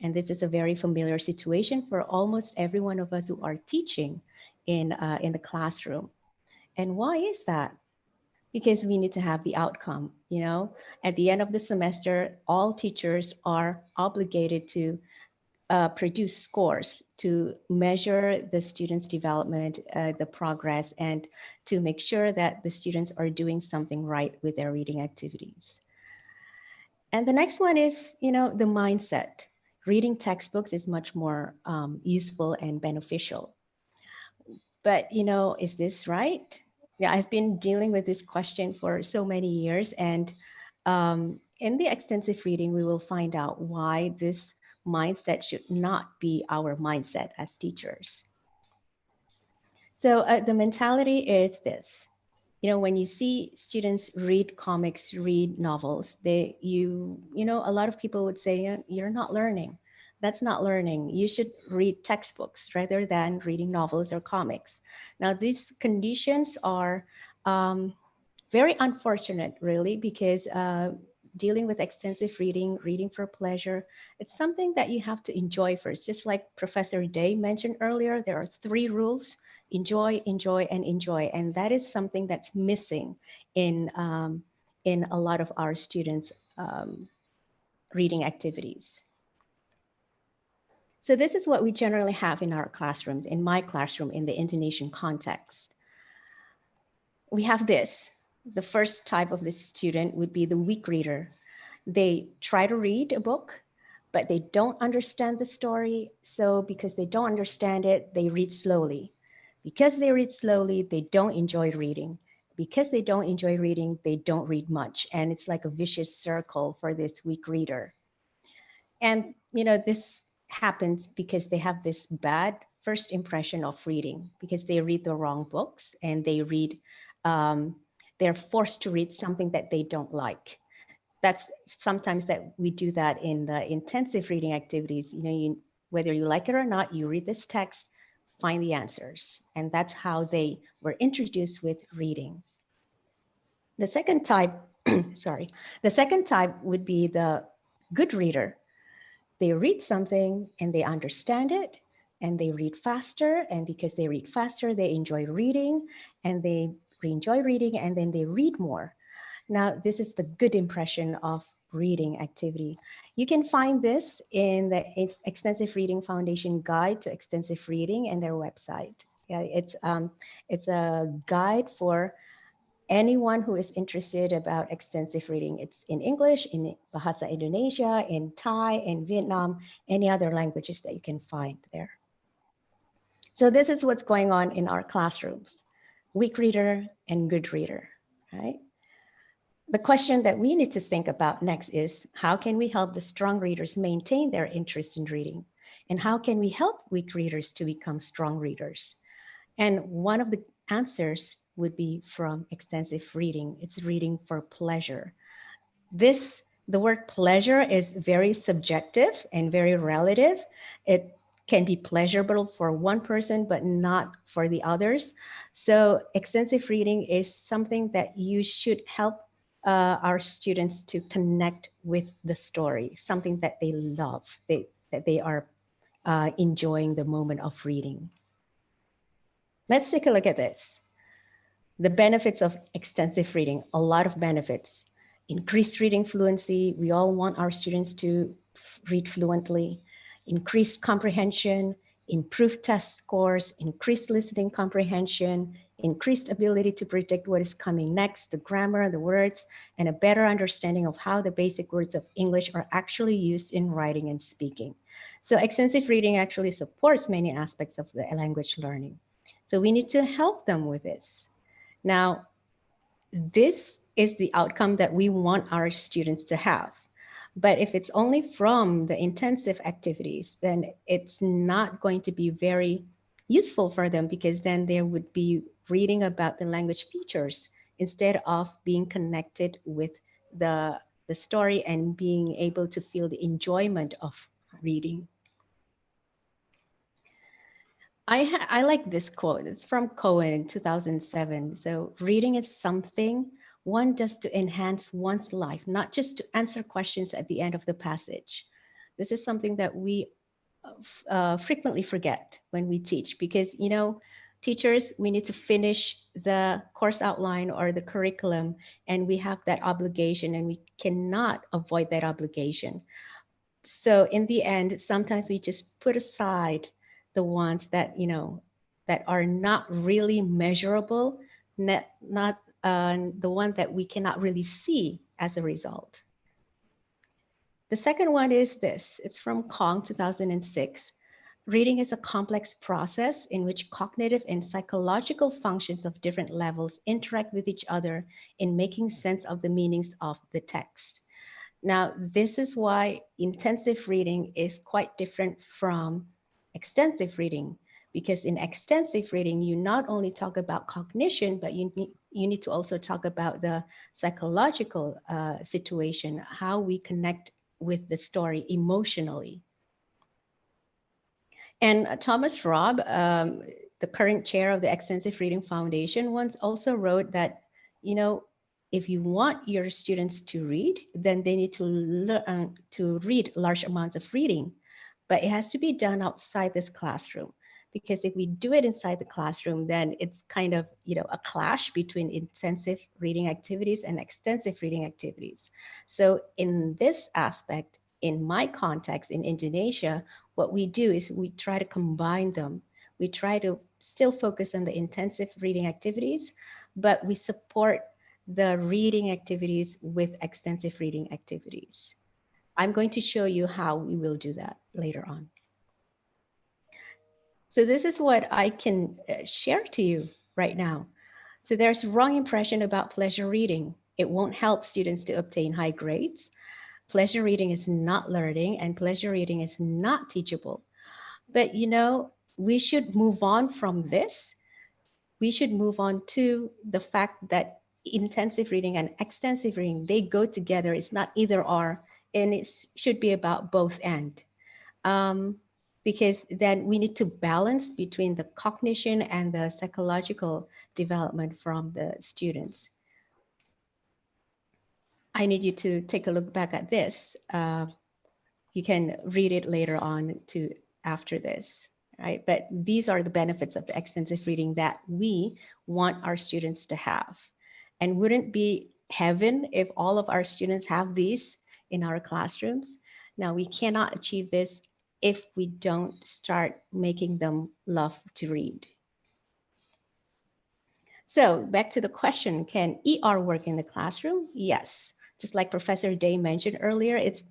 And this is a very familiar situation for almost every one of us who are teaching in the classroom. And why is that? Because we need to have the outcome, you know? At the end of the semester, all teachers are obligated to produce scores to measure the students' development, the progress, and to make sure that the students are doing something right with their reading activities. And the next one is, you know, the mindset. Reading textbooks is much more useful and beneficial. But, you know, is this right? Yeah, I've been dealing with this question for so many years. And in the extensive reading, we will find out why this mindset should not be our mindset as teachers. So the mentality is this. You know, when you see students read comics, read novels, you know, a lot of people would say, you're not learning. That's not learning. You should read textbooks rather than reading novels or comics. Now, these conditions are very unfortunate, really, because dealing with extensive reading, reading for pleasure, it's something that you have to enjoy first. Just like Professor Day mentioned earlier, there are 3 rules: enjoy, enjoy, and enjoy. And that is something that's missing in a lot of our students' reading activities. So this is what we generally have in our classrooms, in my classroom, in the Indonesian context. We have this. The first type of this student would be the weak reader. They try to read a book, but they don't understand the story. So because they don't understand it, they read slowly. Because they read slowly, they don't enjoy reading. Because they don't enjoy reading, they don't read much. And it's like a vicious circle for this weak reader. And, you know, this happens because they have this bad first impression of reading, because they read the wrong books and they read, they're forced to read something that they don't like. That's sometimes that we do that in the intensive reading activities. You know, whether you like it or not, you read this text, find the answers. And that's how they were introduced with reading. The second type, the second type would be the good reader. They read something and they understand it and they read faster. And because they read faster, they enjoy reading and they enjoy reading and then they read more. Now, this is the good impression of reading activity. You can find this in the Extensive Reading Foundation Guide to Extensive Reading and their website. Yeah, it's a guide for anyone who is interested about extensive reading. It's in English, in Bahasa Indonesia, in Thai, in Vietnam, any other languages that you can find there. So this is what's going on in our classrooms: weak reader and good reader, right? The question that we need to think about next is, how can we help the strong readers maintain their interest in reading? And how can we help weak readers to become strong readers? And one of the answers would be from extensive reading. It's reading for pleasure. The word pleasure is very subjective and very relative. It can be pleasurable for one person, but not for the others. So extensive reading is something that you should help our students to connect with the story, something that they love, that they are enjoying the moment of reading. Let's take a look at this. The benefits of extensive reading, a lot of benefits. Increased reading fluency. We all want our students to read fluently. Increased comprehension, improved test scores, increased listening comprehension, increased ability to predict what is coming next, the grammar, the words, and a better understanding of how the basic words of English are actually used in writing and speaking. So extensive reading actually supports many aspects of the language learning. So we need to help them with this. Now, this is the outcome that we want our students to have. But if it's only from the intensive activities, then it's not going to be very useful for them, because then they would be reading about the language features instead of being connected with the story and being able to feel the enjoyment of reading. I like this quote. It's from Cohen in 2007. So reading is something one does to enhance one's life, not just to answer questions at the end of the passage. This is something that we frequently forget when we teach, because, you know, teachers, we need to finish the course outline or the curriculum, and we have that obligation, and we cannot avoid that obligation. So in the end, sometimes we just put aside the ones that, you know, that are not really measurable, not the one that we cannot really see as a result. The second one is this. It's from Kong, 2006. Reading is a complex process in which cognitive and psychological functions of different levels interact with each other in making sense of the meanings of the text. Now, this is why intensive reading is quite different from extensive reading, because in extensive reading, you not only talk about cognition, but you need to also talk about the psychological situation, how we connect with the story emotionally. And Thomas Robb, the current chair of the Extensive Reading Foundation, once also wrote that, you know, if you want your students to read, then they need to learn to read large amounts of reading, but it has to be done outside this classroom. Because if we do it inside the classroom, then it's kind of, you know, a clash between intensive reading activities and extensive reading activities. So in this aspect, in my context in Indonesia, what we do is we try to combine them. We try to still focus on the intensive reading activities, but we support the reading activities with extensive reading activities. I'm going to show you how we will do that later on. So this is what I can share to you right now. So there's wrong impression about pleasure reading. It won't help students to obtain high grades. Pleasure reading is not learning, and pleasure reading is not teachable. But, you know, we should move on from this. We should move on to the fact that intensive reading and extensive reading, they go together. It's not either or, and it should be about both and. Because then we need to balance between the cognition and the psychological development from the students. I need you to take a look back at this. You can read it later on to after this, right? But these are the benefits of the extensive reading that we want our students to have. And wouldn't be heaven if all of our students have these in our classrooms? Now, we cannot achieve this if we don't start making them love to read. So back to the question, can ER work in the classroom? Yes. Just like Professor Day mentioned earlier, it's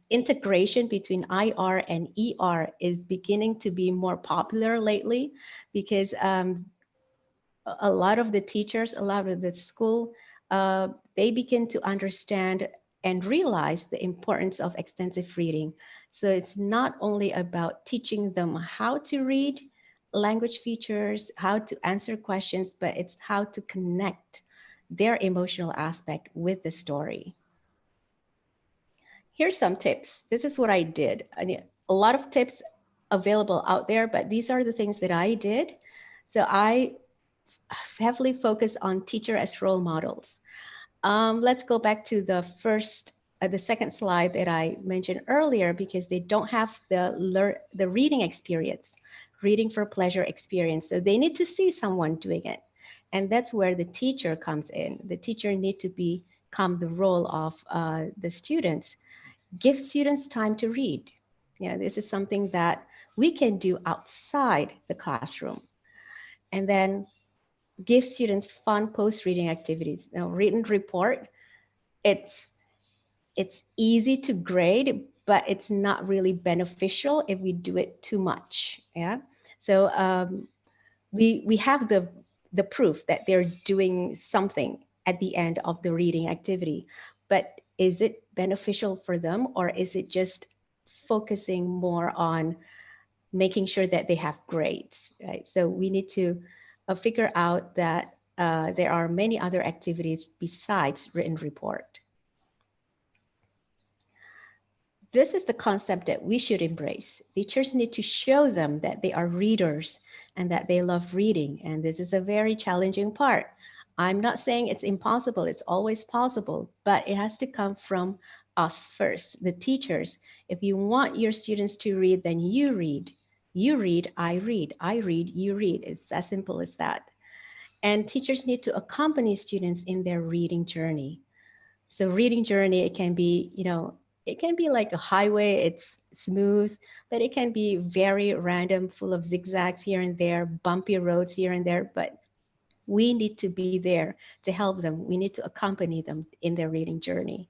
integration between IR and ER is beginning to be more popular lately, because a lot of the teachers, a lot of the school, they begin to understand and realize the importance of extensive reading. So it's not only about teaching them how to read language features, how to answer questions, but it's how to connect their emotional aspect with the story. Here's some tips. This is what I did. I mean, a lot of tips available out there, but these are the things that I did. So I heavily focus on teacher as role models. Let's go back to the second slide that I mentioned earlier, because they don't have the reading experience, reading for pleasure experience. So they need to see someone doing it. And that's where the teacher comes in. The teacher need to become the role of the students. Give students time to read. Yeah, this is something that we can do outside the classroom. And then give students fun post-reading activities. Now, written report, it's easy to grade, but it's not really beneficial if we do it too much. Yeah. So we have the proof that they're doing something at the end of the reading activity, but is it beneficial for them, or is it just focusing more on making sure that they have grades, right? So we need to figure out that there are many other activities besides written report. This is the concept that we should embrace. Teachers need to show them that they are readers and that they love reading. And this is a very challenging part. I'm not saying it's impossible, it's always possible, but it has to come from us first, the teachers. If you want your students to read, then you read. You read, I read. I read, you read. It's as simple as that. And teachers need to accompany students in their reading journey. So reading journey, it can be, it can be like a highway, it's smooth, but it can be very random, full of zigzags here and there, bumpy roads here and there, but we need to be there to help them. We need to accompany them in their reading journey.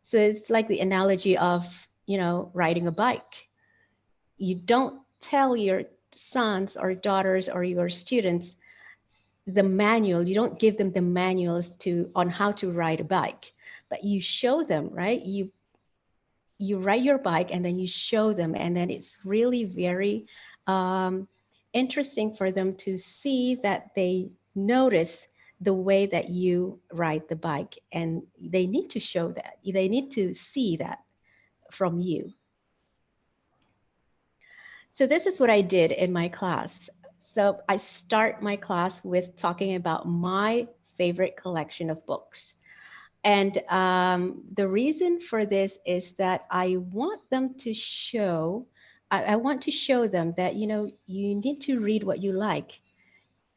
So it's like the analogy of, riding a bike. You don't tell your sons or daughters or your students the manual, you don't give them the manuals on how to ride a bike, but you show them, right? You ride your bike and then you show them, and then it's really very interesting for them to see that they notice the way that you ride the bike, and they need to show that. They need to see that from you. So this is what I did in my class. So I start my class with talking about my favorite collection of books. And the reason for this is that I want them to show, I want to show them that, you need to read what you like,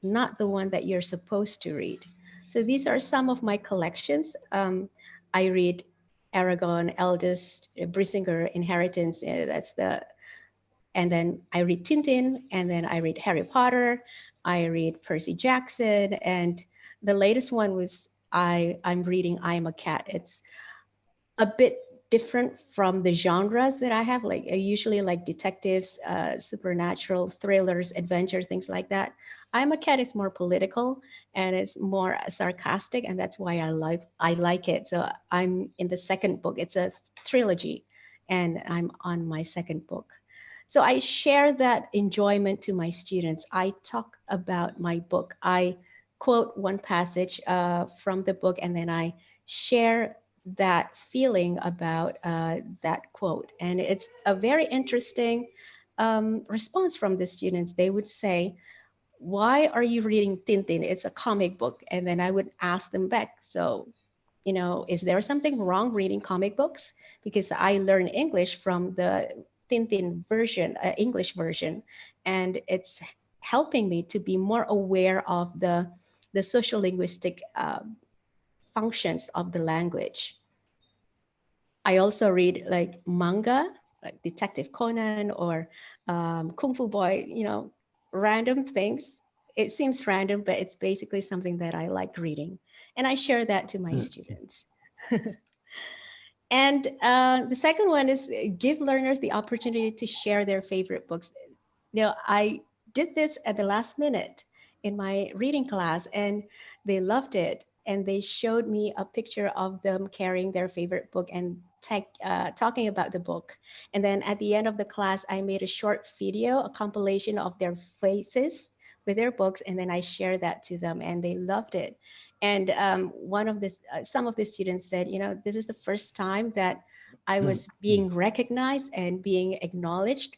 not the one that you're supposed to read. So these are some of my collections. I read Aragon, Eldest, Brissinger, Inheritance, and then I read Tintin, and then I read Harry Potter, I read Percy Jackson, and the latest one was I'm reading I Am a Cat. It's a bit different from the genres that I have. Like I usually like detectives, supernatural, thrillers, adventure, things like that. I Am a Cat is more political and it's more sarcastic, and that's why I like it. So I'm in the second book. It's a trilogy, and I'm on my second book. So I share that enjoyment to my students. I talk about my book. I quote one passage from the book, and then I share that feeling about that quote. And it's a very interesting response from the students. They would say, why are you reading Tintin? It's a comic book. And then I would ask them back, so, is there something wrong reading comic books? Because I learned English from the Tintin version, English version, and it's helping me to be more aware of the social linguistic functions of the language. I also read like manga, like Detective Conan or Kung Fu Boy, random things. It seems random, but it's basically something that I like reading. And I share that to my students. And the second one is give learners the opportunity to share their favorite books. I did this at the last minute in my reading class, and they loved it. And they showed me a picture of them carrying their favorite book and talking about the book. And then at the end of the class, I made a short video, a compilation of their faces with their books, and then I shared that to them, and they loved it. And some of the students said, this is the first time that I was being recognized and being acknowledged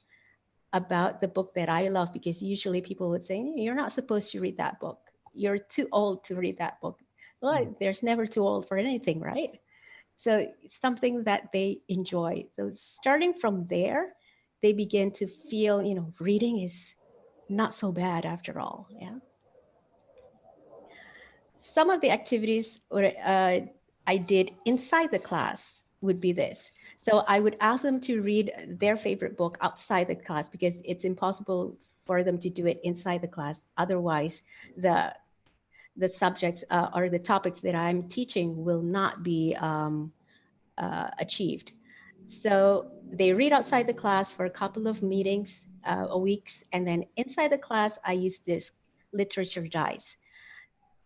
about the book that I love, because usually people would say, you're not supposed to read that book. You're too old to read that book. Well, there's never too old for anything, right? So it's something that they enjoy. So starting from there, they begin to feel, reading is not so bad after all. Yeah. Some of the activities I did inside the class would be this. So I would ask them to read their favorite book outside the class, because it's impossible for them to do it inside the class. Otherwise, the the subjects or the topics that I'm teaching will not be achieved. So they read outside the class for a couple of meetings a weeks, and then inside the class, I use this literature dice.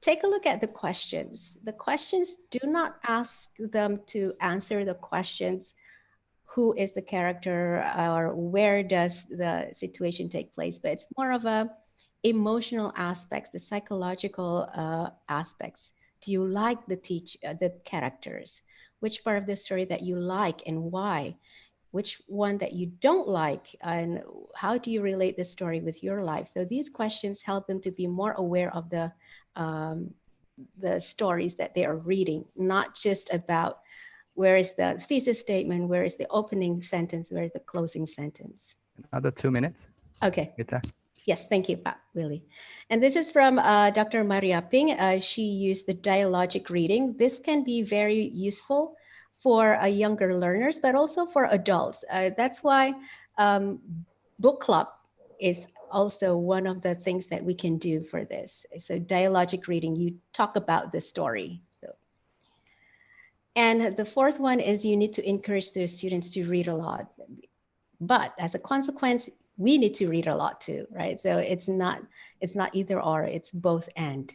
Take a look at the questions. The questions, do not ask them to answer the questions, who is the character or where does the situation take place, but it's more of a emotional aspects, the psychological aspects. Do you like the characters? Which part of the story that you like and why? Which one that you don't like, and how do you relate the story with your life? So these questions help them to be more aware of the stories that they are reading, not just about where is the thesis statement, where is the opening sentence, where is the closing sentence. Another 2 minutes. Okay. Mita. Yes, thank you, Pak Willie. And this is from Dr. Maria Ping. She used the dialogic reading. This can be very useful for younger learners, but also for adults. That's why book club is also one of the things that we can do for this. So dialogic reading, you talk about the story. And the fourth one is you need to encourage the students to read a lot. But as a consequence, we need to read a lot too, right? So it's not either or, it's both and.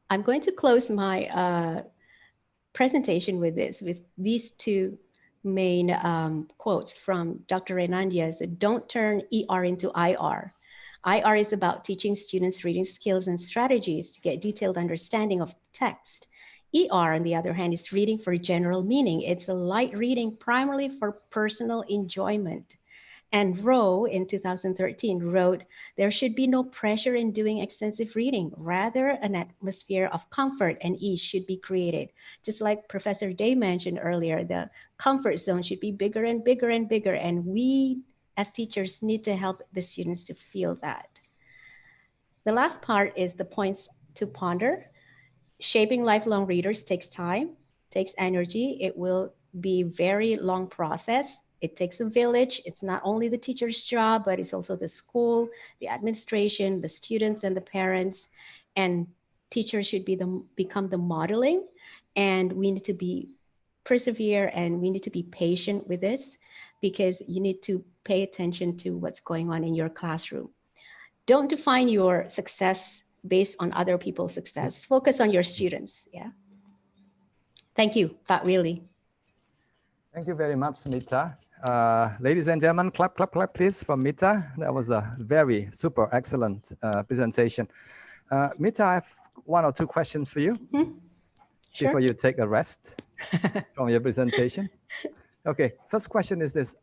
I'm going to close my presentation with these two main quotes from Dr. Renandia. So don't turn ER into IR. IR is about teaching students reading skills and strategies to get detailed understanding of text. ER, on the other hand, is reading for general meaning. It's a light reading primarily for personal enjoyment. And Rowe in 2013 wrote, there should be no pressure in doing extensive reading. Rather, an atmosphere of comfort and ease should be created. Just like Professor Day mentioned earlier, the comfort zone should be bigger and bigger and bigger. And we, as teachers, need to help the students to feel that. The last part is the points to ponder. Shaping lifelong readers takes time, takes energy. It will be a very long process. It takes a village. It's not only the teacher's job, but it's also the school, the administration, the students, and the parents. And teachers should become the modeling. And we need to persevere, and we need to be patient with this, because you need to pay attention to what's going on in your classroom. Don't define your success based on other people's success. Focus on your students. Yeah. Thank you, Pak Willie. Thank you very much, Mita. Ladies and gentlemen, clap, clap, clap, please, for Mita. That was a very super excellent presentation. Mita, I have 1 or 2 questions for you Sure. before you take a rest from your presentation. Okay, first question is this.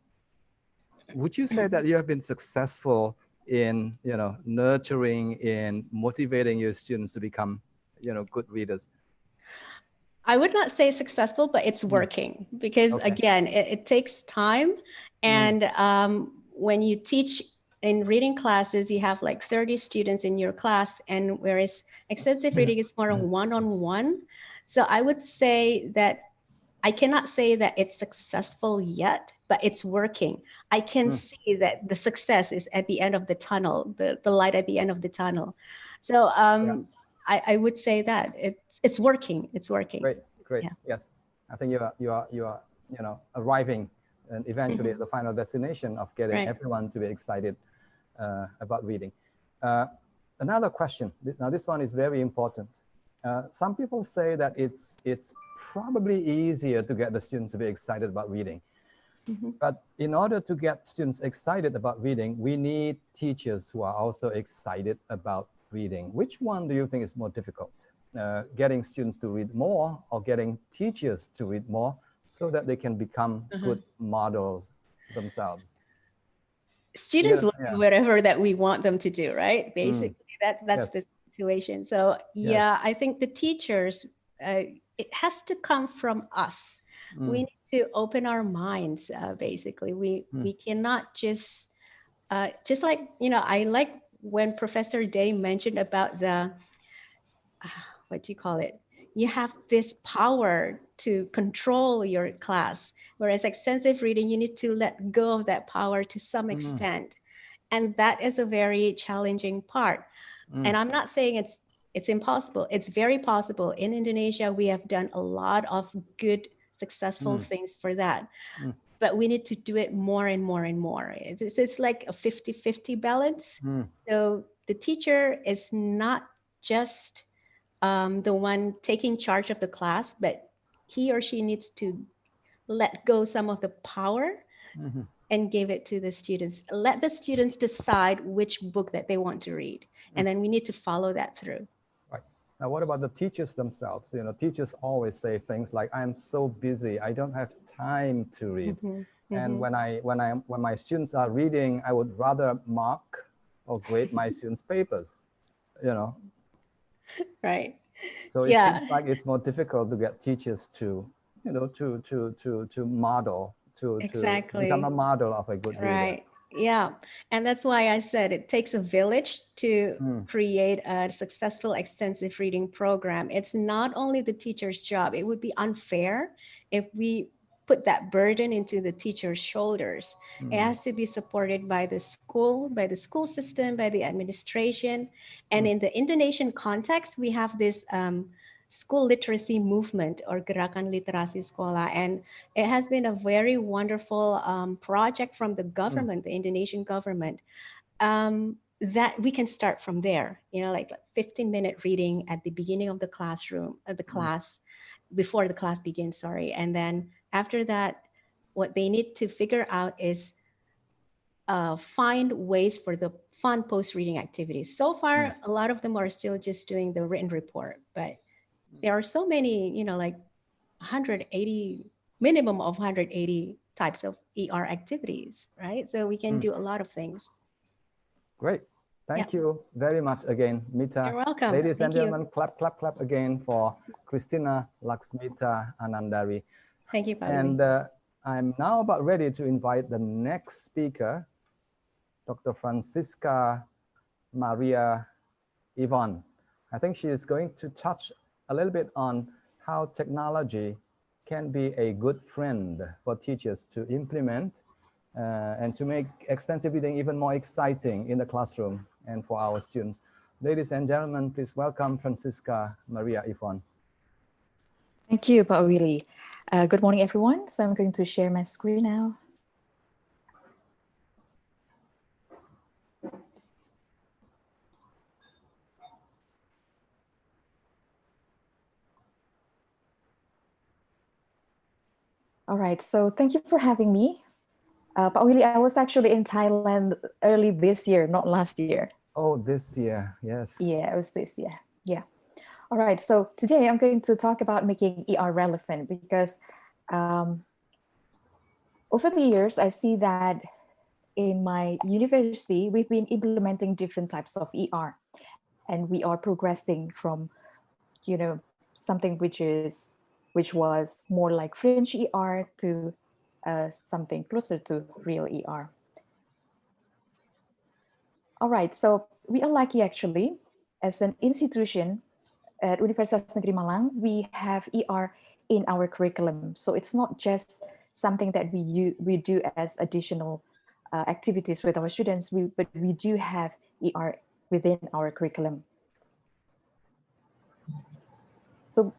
Would you say that you have been successful in, nurturing, in motivating your students to become, good readers? I would not say successful, but it's working, because again, it takes time. And when you teach in reading classes, you have like 30 students in your class, and whereas extensive reading is more one-on-one. So I would say that I cannot say that it's successful yet, but it's working. I can see that the success is at the end of the tunnel, the light at the end of the tunnel. So I would say that it's working. It's working. Great. Yeah. Yes, I think you are arriving and eventually at the final destination of getting everyone to be excited about reading. Another question. Now this one is very important. Some people say that it's probably easier to get the students to be excited about reading. But in order to get students excited about reading, we need teachers who are also excited about reading. Which one do you think is more difficult? Getting students to read more, or getting teachers to read more so that they can become good models themselves? Students will do whatever that we want them to do, right? Basically, that's the situation. So I think the teachers, it has to come from us. We need to open our minds. Basically, we cannot just like, I like when Professor Day mentioned about the what do you call it? You have this power to control your class, whereas extensive reading, you need to let go of that power to some extent. And that is a very challenging part. And I'm not saying it's It's impossible. It's very possible. In Indonesia, we have done a lot of good, successful things for that. But we need to do it more and more and more. It's like a 50-50 balance. So the teacher is not just the one taking charge of the class, but he or she needs to let go some of the power and give it to the students. Let the students decide which book that they want to read. And then we need to follow that through. Right. Now, what about the teachers themselves? You know, teachers always say things like, I'm so busy, I don't have time to read. And when my students are reading, I would rather mark or grade my students' papers, you know. Right. So it seems like it's more difficult to get teachers to, you know, to model, to become a model of a good reader. Right. Yeah. And that's why I said it takes a village to create a successful extensive reading program. It's not only the teacher's job. It would be unfair if we put that burden into the teacher's shoulders. It has to be supported by the school system, by the administration. And in the Indonesian context, we have this school literacy movement, or Gerakan Literasi Sekolah. And it has been a very wonderful project from the government, the Indonesian government, that we can start from there, you know, like 15-minute reading at the beginning of the classroom, before the class begins, sorry. And then after that, what they need to figure out is find ways for the fun post-reading activities. So far, a lot of them are still just doing the written report, but there are so many, you know, like 180, minimum of 180 types of ER activities, right? So we can do a lot of things. Great. Thank you very much again, Mita. You're welcome. Ladies and gentlemen, clap, clap, clap again for Christina Laksmita Anandari. Thank you, Pak. And I'm now about ready to invite the next speaker, Dr. Francisca Maria Yvonne. I think she is going to touch a little bit on how technology can be a good friend for teachers to implement and to make extensive reading even more exciting in the classroom and for our students. Ladies and gentlemen, please welcome Francisca Maria Yvonne. Thank you, Pak Willy. Good morning, everyone. So I'm going to share my screen now. All right, so thank you for having me. Pak Willy, I was actually in Thailand early this year, not last year. Oh, this year, yes. Yeah, it was this year, yeah. All right, so today I'm going to talk about making ER relevant because over the years, I see that in my university, we've been implementing different types of ER, and we are progressing from, you know, something which was more like fringe ER to something closer to real ER. All right, so we are lucky actually, as an institution at Universitas Negeri Malang, we have ER in our curriculum. So it's not just something that we do as additional activities with our students, but we do have ER within our curriculum. So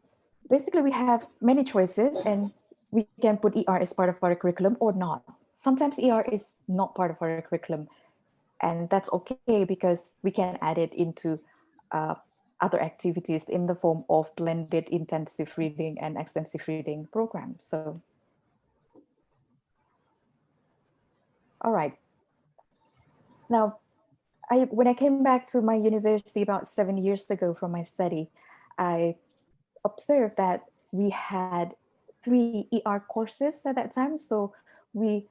basically we have many choices and we can put ER as part of our curriculum or not. Sometimes ER is not part of our curriculum, and that's okay because we can add it into other activities in the form of blended intensive reading and extensive reading programs. So, all right. Now, when I came back to my university about 7 years ago from my study, I observed that we had 3 ER courses at that time. So we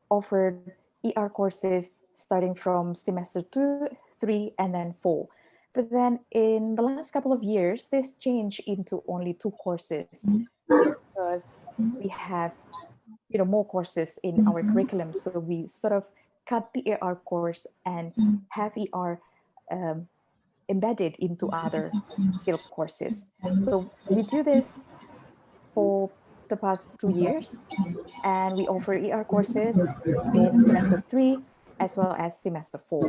offered ER courses starting from semester 2, 3, and then 4. But then in the last couple of years, this changed into only 2 courses because we have, you know, more courses in our curriculum. So we sort of cut the ER course and have ER embedded into other skill courses. So we do this for the past 2 years, and we offer ER courses in semester 3 as well as semester 4.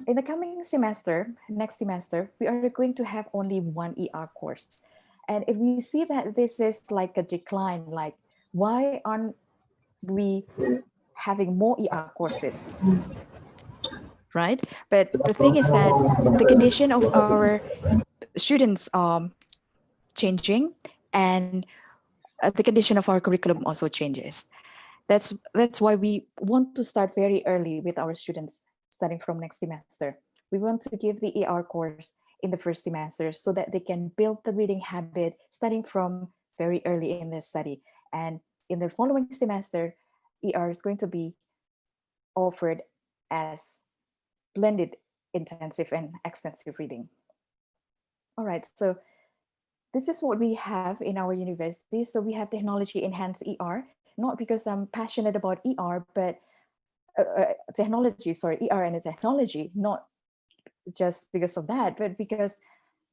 in the coming semester, next semester, we are going to have only one ER course. And if we see that this is like a decline, like why aren't we having more ER courses? Right? But the thing is that the condition of our students changing, and the condition of our curriculum also changes. That's why we want to start very early with our students starting from next semester. We want to give the ER course in the first semester so that they can build the reading habit starting from very early in their study. And in the following semester, ER is going to be offered as blended intensive and extensive reading. All right, so this is what we have in our university. So we have technology enhanced ER, not because I'm passionate about ER, but technology, sorry, ER and technology, not just because of that, but because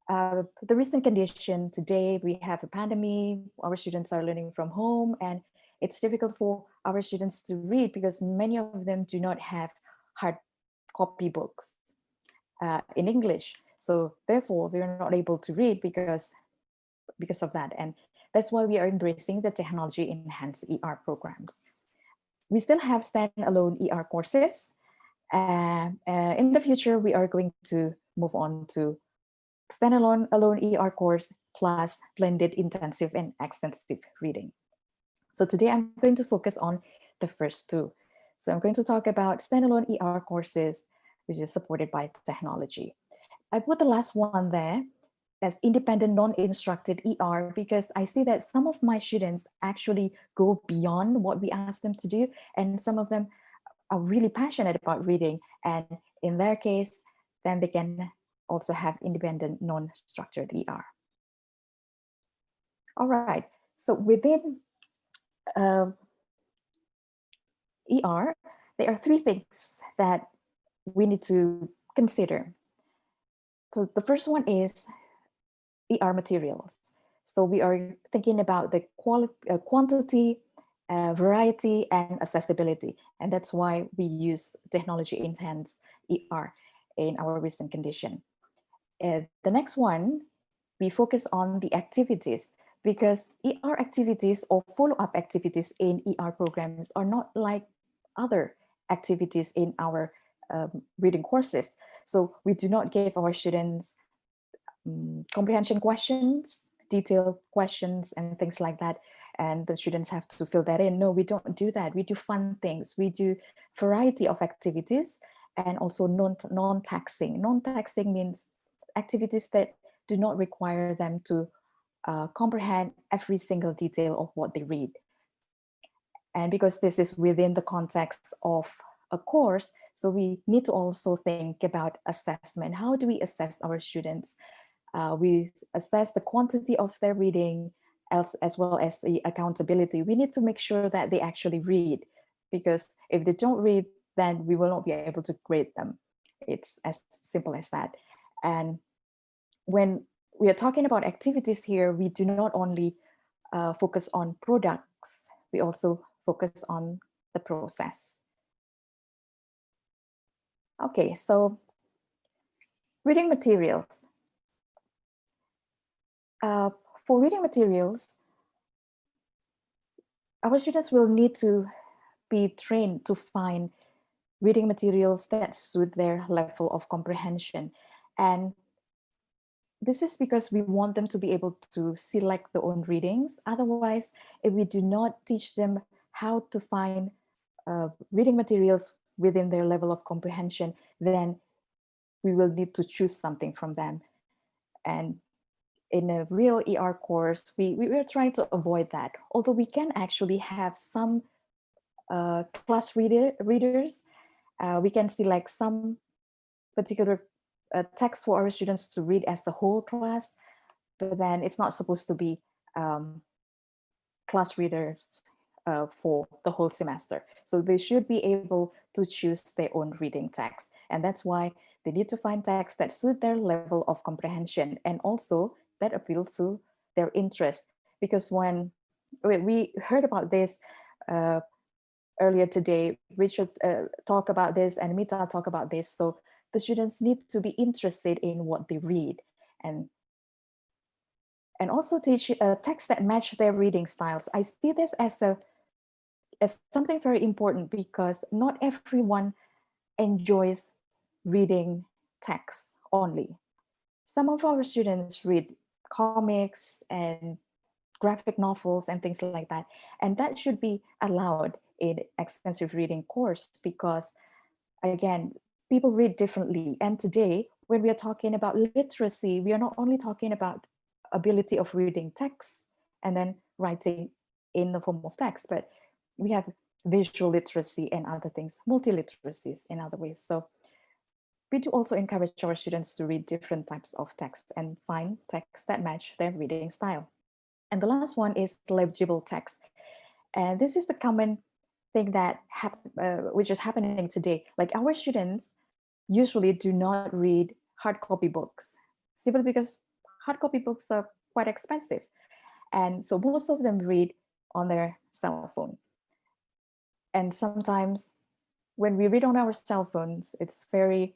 the recent condition today, we have a pandemic, our students are learning from home, and it's difficult for our students to read because many of them do not have hard copy books in English. So therefore, they're not able to read because of that. And that's why we are embracing the technology enhanced ER programs. We still have standalone ER courses. In the future, we are going to move on to standalone ER course plus blended intensive and extensive reading. So today I'm going to focus on the first two. So I'm going to talk about standalone ER courses, which is supported by technology. I put the last one there as independent non-instructed ER because I see that some of my students actually go beyond what we ask them to do, and some of them are really passionate about reading, and in their case, then they can also have independent non-structured ER. All right, so within ER, there are three things that we need to consider. So the first one is ER materials. So we are thinking about the quantity, variety, and accessibility. And that's why we use technology enhanced ER in our recent condition. The next one, we focus on the activities because ER activities or follow-up activities in ER programs are not like other activities in our reading courses. So we do not give our students comprehension questions, detailed questions, and things like that. And the students have to fill that in. No, we don't do that. We do fun things. We do variety of activities and also non-taxing. Non-taxing means activities that do not require them to comprehend every single detail of what they read. And because this is within the context of a course, so we need to also think about assessment. How do we assess our students? We assess the quantity of their reading as well as the accountability. We need to make sure that they actually read, because if they don't read, then we will not be able to grade them. It's as simple as that. And when we are talking about activities here, we do not only focus on products, we also focus on the process. Okay, so reading materials. For reading materials, our students will need to be trained to find reading materials that suit their level of comprehension. And this is because we want them to be able to select their own readings. Otherwise, if we do not teach them how to find reading materials within their level of comprehension, then we will need to choose something from them. And in a real ER course, we are trying to avoid that. Although we can actually have some class readers, we can select some particular text for our students to read as the whole class, but then it's not supposed to be class readers for the whole semester. So they should be able to choose their own reading text. And that's why they need to find texts that suit their level of comprehension and also that appeal to their interest. Because when we heard about this earlier today, Richard talked about this and Mita talked about this. So the students need to be interested in what they read, and also teach texts that match their reading styles. I see this as something very important, because not everyone enjoys reading text only. Some of our students read comics and graphic novels and things like that, and that should be allowed in extensive reading course, because again, people read differently. And today, when we are talking about literacy, we are not only talking about ability of reading text and then writing in the form of text, but we have visual literacy and other things, multiliteracies in other ways. So we do also encourage our students to read different types of text and find texts that match their reading style. And the last one is legible text. And this is the common thing that which is happening today. Like, our students usually do not read hard copy books, simply because hard copy books are quite expensive. And so most of them read on their cell phone. And sometimes when we read on our cell phones, it's very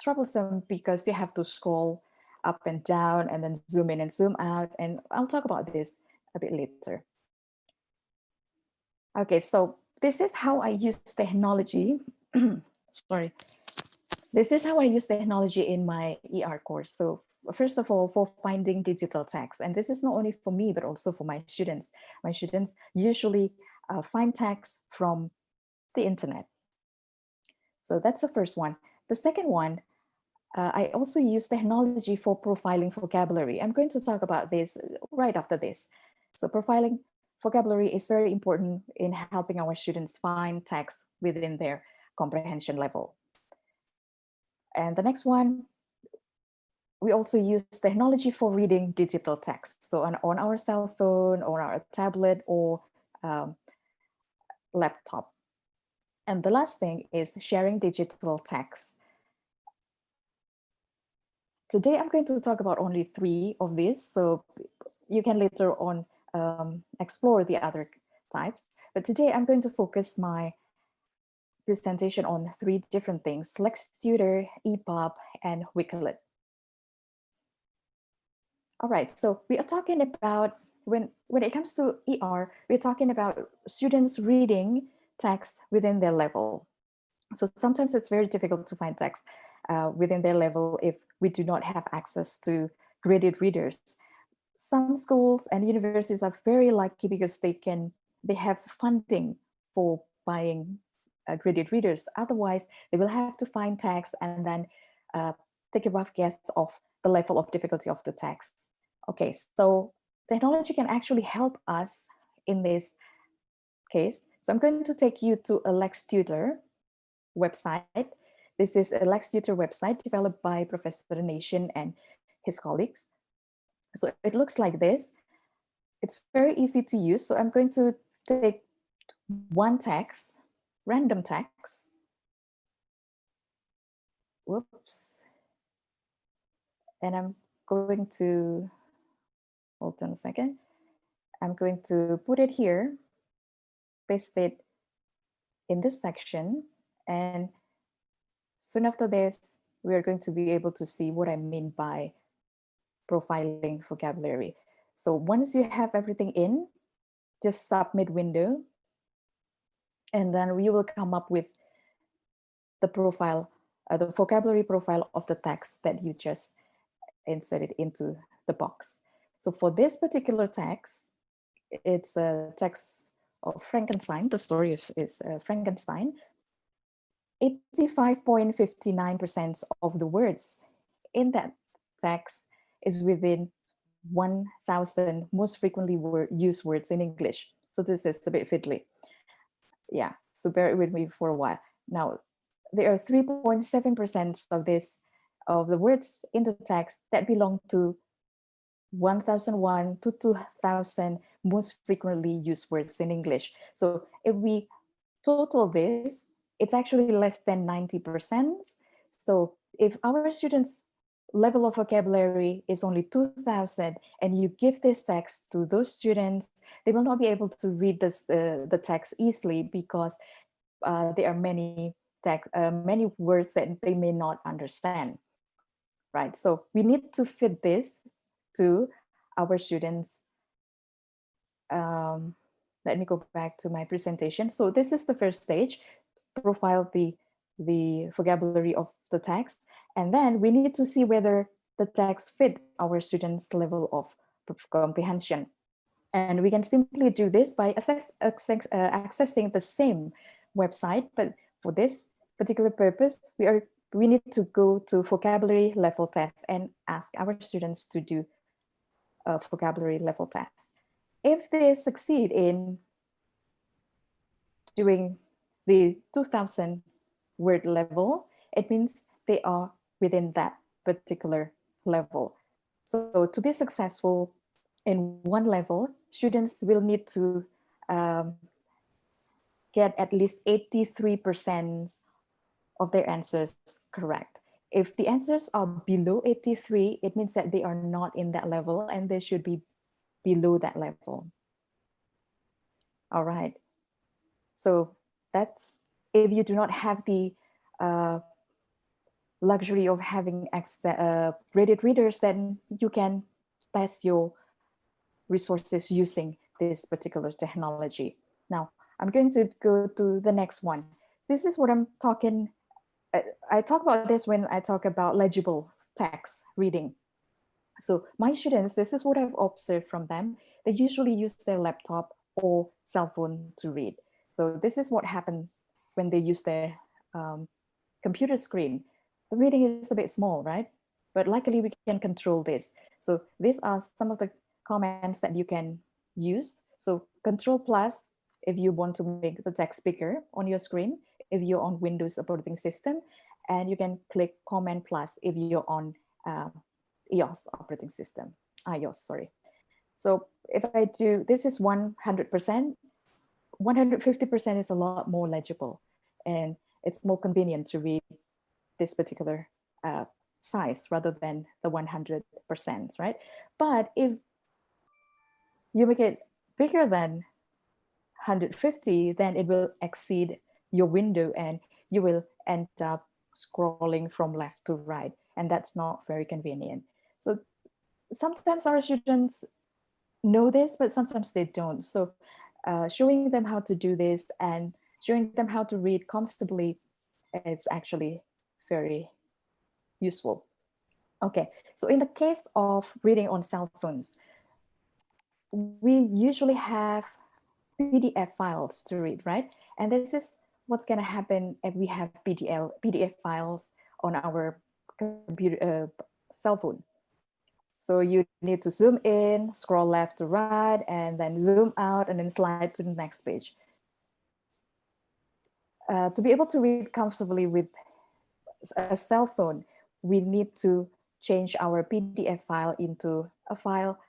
troublesome, because you have to scroll up and down and then zoom in and zoom out. And I'll talk about this a bit later. Okay, so this is how I use technology. Sorry. This is how I use technology in my ER course. So first of all, for finding digital text, and this is not only for me, but also for my students. My students usually find text from the internet. So that's the first one. The second one, I also use technology for profiling vocabulary. I'm going to talk about this right after this. So profiling vocabulary is very important in helping our students find text within their comprehension level. And the next one, we also use technology for reading digital text. So on our cell phone, or our tablet, or laptop. And the last thing is sharing digital text. Today, I'm going to talk about only 3 of these, so you can later on explore the other types. But today, I'm going to focus my presentation on 3 different things: LexTutor, EPUB, and Wikilet. All right, so we are talking about, when it comes to ER, we're talking about students reading text within their level. So sometimes it's very difficult to find text within their level if we do not have access to graded readers. Some schools and universities are very lucky, because they have funding for buying graded readers. Otherwise, they will have to find text and then take a rough guess of the level of difficulty of the text. Okay, so technology can actually help us in this case. So I'm going to take you to a LexTutor website. This is a LexTutor website developed by Professor Nation and his colleagues. So it looks like this. It's very easy to use. So I'm going to take one text, random text. Whoops. And I'm going to, hold on a second. I'm going to put it here, paste it in this section, and soon after this, we are going to be able to see what I mean by profiling vocabulary. So once you have everything in, just submit window, and then we will come up with the profile, the vocabulary profile of the text that you just inserted into the box. So for this particular text, it's a text of Frankenstein. The story is Frankenstein. 85.59% of the words in that text is within 1,000 most frequently used words in English. So this is a bit fiddly. Yeah, so bear with me for a while. Now, there are 3.7% of the words in the text that belong to 1,001 to 2,000 most frequently used words in English. So if we total this, it's actually less than 90%. So if our students' level of vocabulary is only 2,000 and you give this text to those students, they will not be able to read the text easily, because there are many text, many words that they may not understand, right? So we need to fit this to our students. Let me go back to my presentation. So this is the first stage, profile the vocabulary of the text. And then we need to see whether the text fit our students' level of comprehension. And we can simply do this by accessing the same website, but for this particular purpose, we need to go to vocabulary level test and ask our students to do a vocabulary level test. If they succeed in doing the 2000 word level, it means they are within that particular level. So to be successful in one level, students will need to get at least 83% of their answers correct. If the answers are below 83, it means that they are not in that level and they should be below that level. All right. So that's, if you do not have the luxury of having graded readers, then you can test your resources using this particular technology. Now, I'm going to go to the next one. This is what I'm talking, I talk about this when I talk about legible text reading. So my students, this is what I've observed from them. They usually use their laptop or cell phone to read. So this is what happened when they use their computer screen. The reading is a bit small, right? But luckily we can control this. So these are some of the comments that you can use. So Control Plus, if you want to make the text bigger on your screen, if you're on Windows operating system, and you can click Comment Plus if you're on iOS operating system, iOS, sorry. So if I do, this is 100%, 150% is a lot more legible, and it's more convenient to read this particular size rather than the 100%, right? But if you make it bigger than 150, then it will exceed your window and you will end up scrolling from left to right, and that's not very convenient. So sometimes our students know this, but sometimes they don't. So showing them how to do this and showing them how to read comfortably, it's actually very useful. Okay, so in the case of reading on cell phones, we usually have PDF files to read, right? And this is what's going to happen if we have PDF files on our computer cell phone. So you need to zoom in, scroll left to right, and then zoom out and then slide to the next page. To be able to read comfortably with a cell phone, we need to change our PDF file into a file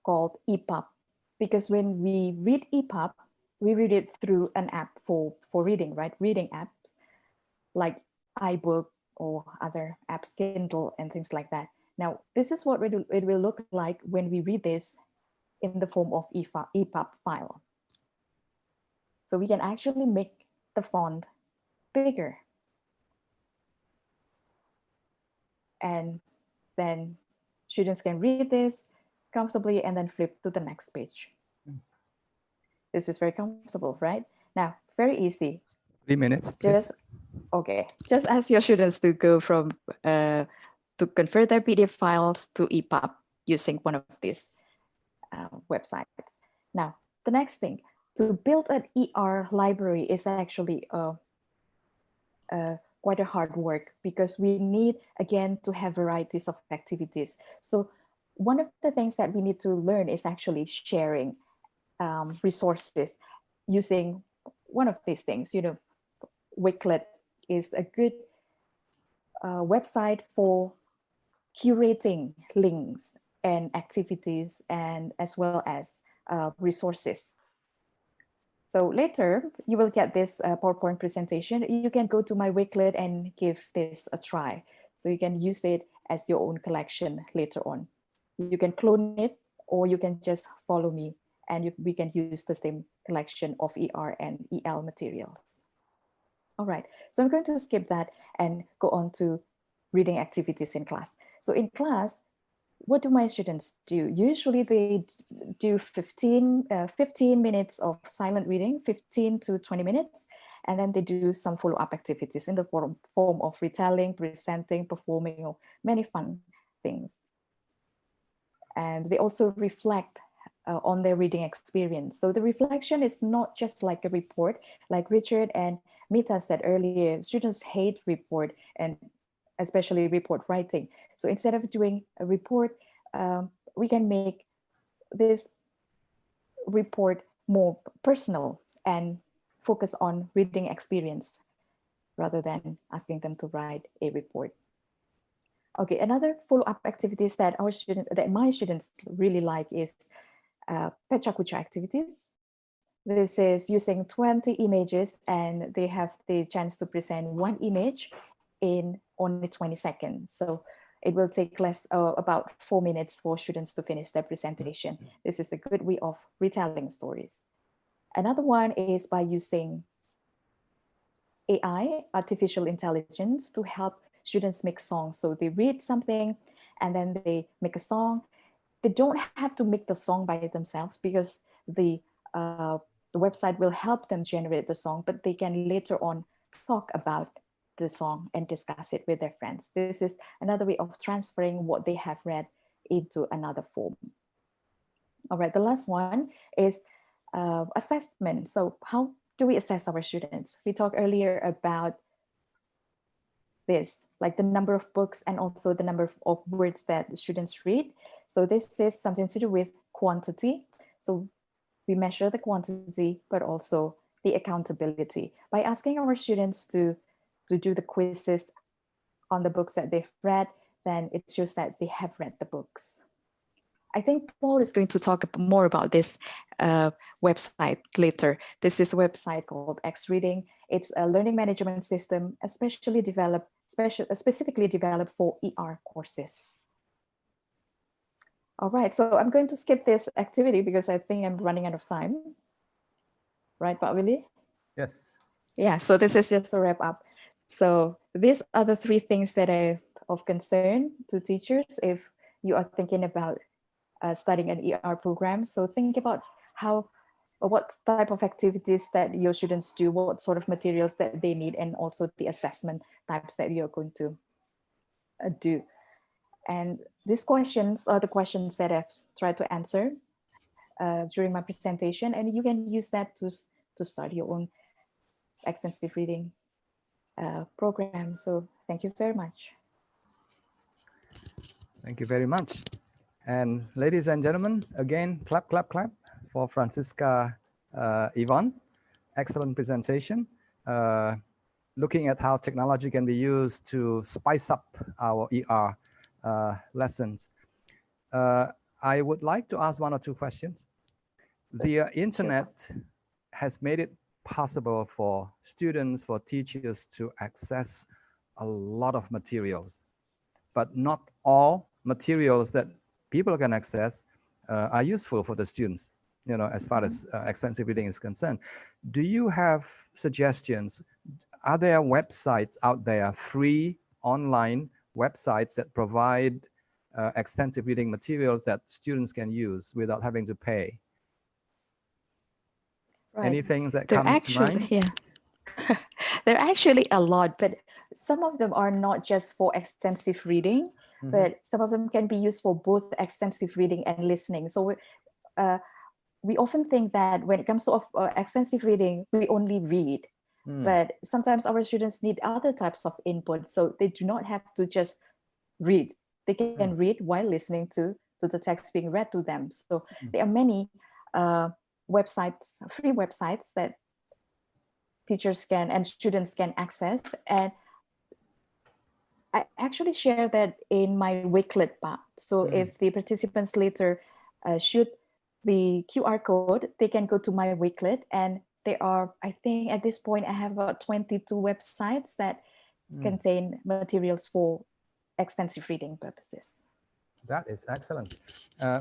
called EPUB. Because when we read EPUB, we read it through an app for reading, right? Reading apps like iBook or other apps, Kindle and things like that. Now, this is what it will look like when we read this in the form of EPUB file. So we can actually make the font bigger. And then students can read this comfortably and then flip to the next page. This is very comfortable, right? Now, very easy. 3 minutes, please. Okay, just ask your students to go from, to convert their PDF files to EPUB using one of these websites. Now, the next thing, to build an ER library is actually quite a hard work because we need, again, to have varieties of activities. So one of the things that we need to learn is actually sharing resources using one of these things. You know, Wakelet is a good website for curating links and activities and as well as resources. So later you will get this PowerPoint presentation. You can go to my Wakelet and give this a try. So you can use it as your own collection later on. You can clone it or you can just follow me and we can use the same collection of ER and EL materials. All right, so I'm going to skip that and go on to reading activities in class. So in class, what do my students do? Usually they do 15 minutes of silent reading, 15 to 20 minutes, and then they do some follow-up activities in the form of retelling, presenting, performing, or many fun things. And they also reflect on their reading experience. So the reflection is not just like a report, like Richard and Mita said earlier, students hate report and especially report writing. So instead of doing a report, we can make this report more personal and focus on reading experience rather than asking them to write a report. Okay, another follow-up activities that my students really like is Pecha Kucha activities. This is using 20 images and they have the chance to present one image in only 20 seconds. So it will take about 4 minutes for students to finish their presentation. This is a good way of retelling stories. Another one is by using AI, artificial intelligence, to help students make songs. So they read something and then they make a song. They don't have to make the song by themselves because the website will help them generate the song, but they can later on talk about the song and discuss it with their friends. This is another way of transferring what they have read into another form. All right, the last one is assessment. So how do we assess our students? We talked earlier about this, like the number of books and also the number of words that the students read. So this is something to do with quantity. So we measure the quantity, but also the accountability by asking our students to do the quizzes on the books that they've read, then it shows that they have read the books. I think Paul is going to talk more about this website later. This is a website called X-Reading. It's a learning management system, specifically developed for ER courses. All right, so I'm going to skip this activity because I think I'm running out of time. Right, Pak Willy? Yes. Yeah, so this is just a wrap up. So these are the 3 things that are of concern to teachers if you are thinking about studying an ER program. So think about what type of activities that your students do, what sort of materials that they need, and also the assessment types that you're going to do. And these questions are the questions that I've tried to answer during my presentation, and you can use that to start your own extensive reading program. So thank you very much. Thank you very much. And ladies and gentlemen, again, clap, clap, clap for Francisca Yvonne. Excellent presentation. Looking at how technology can be used to spice up our ER lessons. I would like to ask 1 or 2 questions. The internet has made it possible for students, for teachers to access a lot of materials, but not all materials that people can access are useful for the students, you know, as far as extensive reading is concerned. Do you have suggestions? Are there websites out there, free online websites that provide extensive reading materials that students can use without having to pay? Right. Any things that come to mind? Yeah. There are actually a lot, but some of them are not just for extensive reading, but some of them can be used for both extensive reading and listening. So we often think that when it comes to extensive reading, we only read, but sometimes our students need other types of input. So they do not have to just read. They can read while listening to the text being read to them. So there are many websites, free websites that teachers can and students can access. And I actually share that in my Wakelet part. So if the participants later shoot the QR code, they can go to my Wakelet, and there are, I think at this point, I have about 22 websites that contain materials for extensive reading purposes. That is excellent.